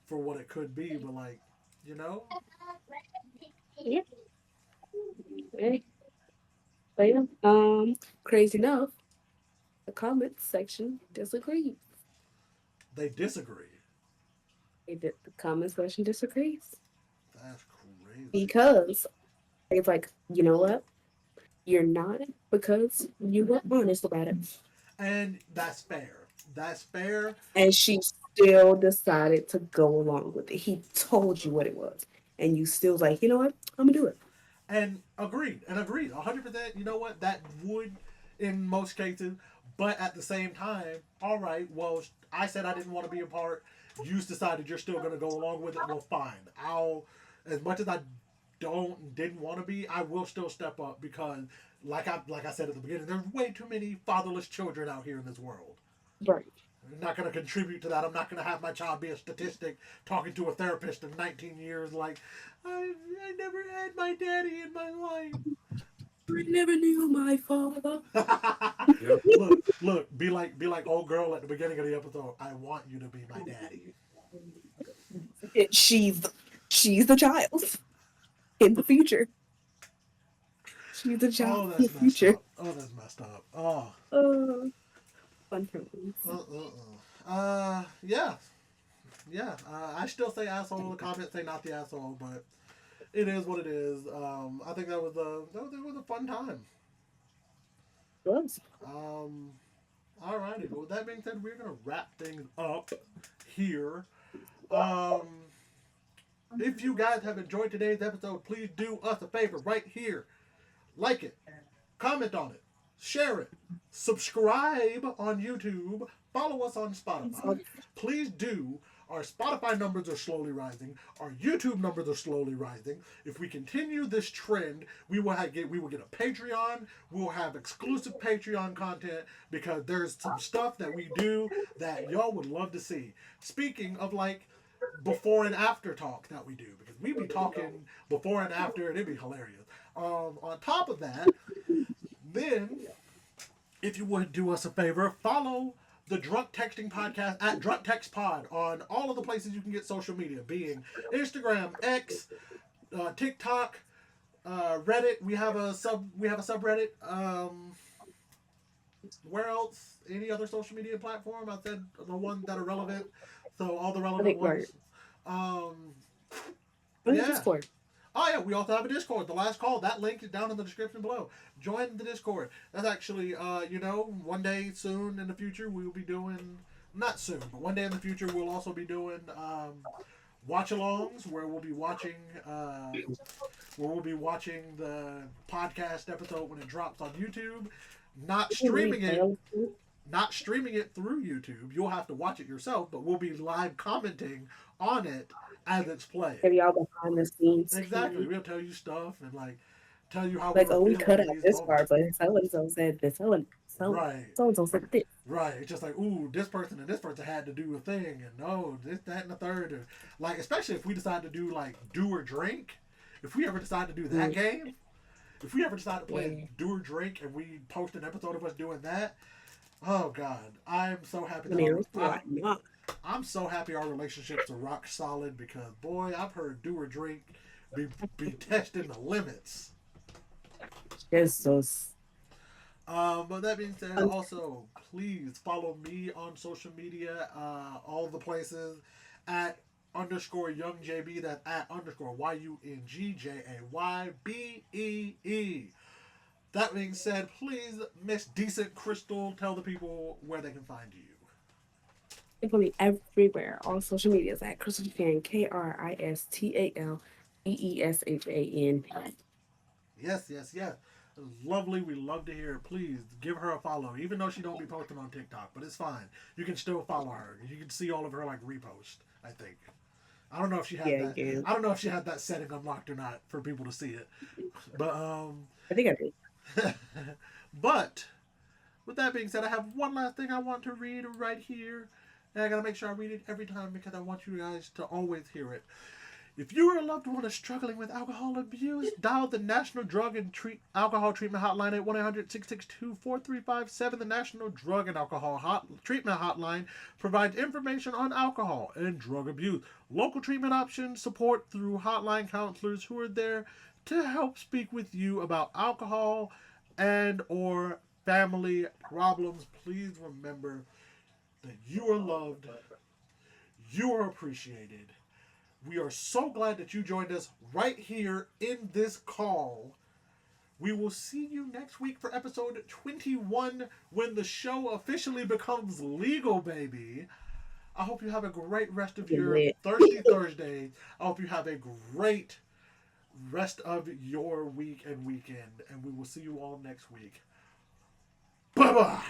for what it could be, but like, you know, Yeah. Okay. But yeah, crazy enough, the comments section disagrees. they disagree. The comment section disagrees That's crazy. because it's like, you know what? You're not because you were honest about it. And that's fair. That's fair. And she still decided to go along with it. He told you what it was. and you still like, you know what, I'm gonna do it. And agreed, 100%. You know what? That would, in most cases, but at the same time, all right. Well, I said I didn't want to be a part. You decided you're still going to go along with it. Well, fine. I'll, as much as I didn't want to be, I will still step up because, like I said at the beginning, there's way too many fatherless children out here in this world. Right. I'm not going to contribute to that. I'm not going to have my child be a statistic talking to a therapist in 19 years like, I never had my daddy in my life. I never knew my father. Yep. look, be like old girl at the beginning of the episode. I want you to be my daddy. She's the child in the future. She's the child Oh, in the that's messed future. up. Oh, that's messed up. Oh. Uh, Fun times. Yeah. Yeah. I still say asshole. The comments say not the asshole, but it is what it is. I think that was a fun time. Was. Um, Alrighty, but with that being said, we're gonna wrap things up here. Um, if you guys have enjoyed today's episode, please do us a favor right here. Like it, comment on it, share it, subscribe on YouTube, follow us on Spotify. Please do. Our Spotify numbers are slowly rising. Our YouTube numbers are slowly rising. If we continue this trend, we will get a Patreon. We will have exclusive Patreon content because there's some stuff that we do that y'all would love to see. Speaking of like before and after talk that we do, because we be talking before and after, and it'd be hilarious. On top of that, then if you would do us a favor, follow the Drunk Texting Podcast at Drunk Text Pod on all of the places you can get social media, being Instagram, X, TikTok, Reddit. We have a subreddit. Where else? Any other social media platform? I said the ones that are relevant. So all the I relevant think ones. Um, On yeah. Discord. Oh yeah, we also have a Discord. The last call. That link is down in the description below. Join the Discord. That's actually, one day soon in the future we will be doing. Not soon, but one day in the future we'll also be doing watch-alongs where we'll be watching the podcast episode when it drops on YouTube. Not streaming it. Not streaming it through YouTube. You'll have to watch it yourself, but we'll be live commenting on it as it's playing. Have y'all behind the scenes? Exactly. We'll tell you stuff and tell you how Like, we were oh, we feeling cut in out these this moments. part, but so and so said this. So Right. and so said this. Right. It's just like, ooh, this person and this person had to do a thing, and no, this, that, and the third. Or, like, especially if we decide to do like do or drink. If we ever decide to do that game, if we ever decide to play do or drink, and we post an episode of us doing that, oh God, I'm so happy. I'm so happy our relationships are rock solid because boy, I've heard do or drink be testing the limits. Jesus. But that being said, also please follow me on social media, all the places at _YoungJB. That's at _YUNGJAYBEE. That being said, please, Miss Decent Kristal, tell the people where they can find you. You can me everywhere on social medias at Kristal Fan, KRISTALEESHAN. Yes. Lovely. We love to hear it. Please give her a follow, even though she don't be posting on TikTok, but it's fine. You can still follow her. You can see all of her like reposts. I think. I don't know if she had that. Yeah. I don't know if she had that setting unlocked or not for people to see it. But I think I did. But with that being said, I have one last thing I want to read right here. And I gotta make sure I read it every time because I want you guys to always hear it. If you or a loved one is struggling with alcohol abuse, dial the National Drug and Alcohol Treatment Hotline at 1-800-662-4357. The National Drug and Alcohol Treatment Hotline provides information on alcohol and drug abuse, local treatment options, support through hotline counselors who are there to help speak with you about alcohol and or family problems. Please remember that you are loved, you are appreciated. We are so glad that you joined us right here in this call. We will see you next week for episode 21 when the show officially becomes legal, baby. I hope you have a great rest of Get your lit. Thirsty Thursday. I hope you have a great rest of your week and weekend. And we will see you all next week. Bye bye.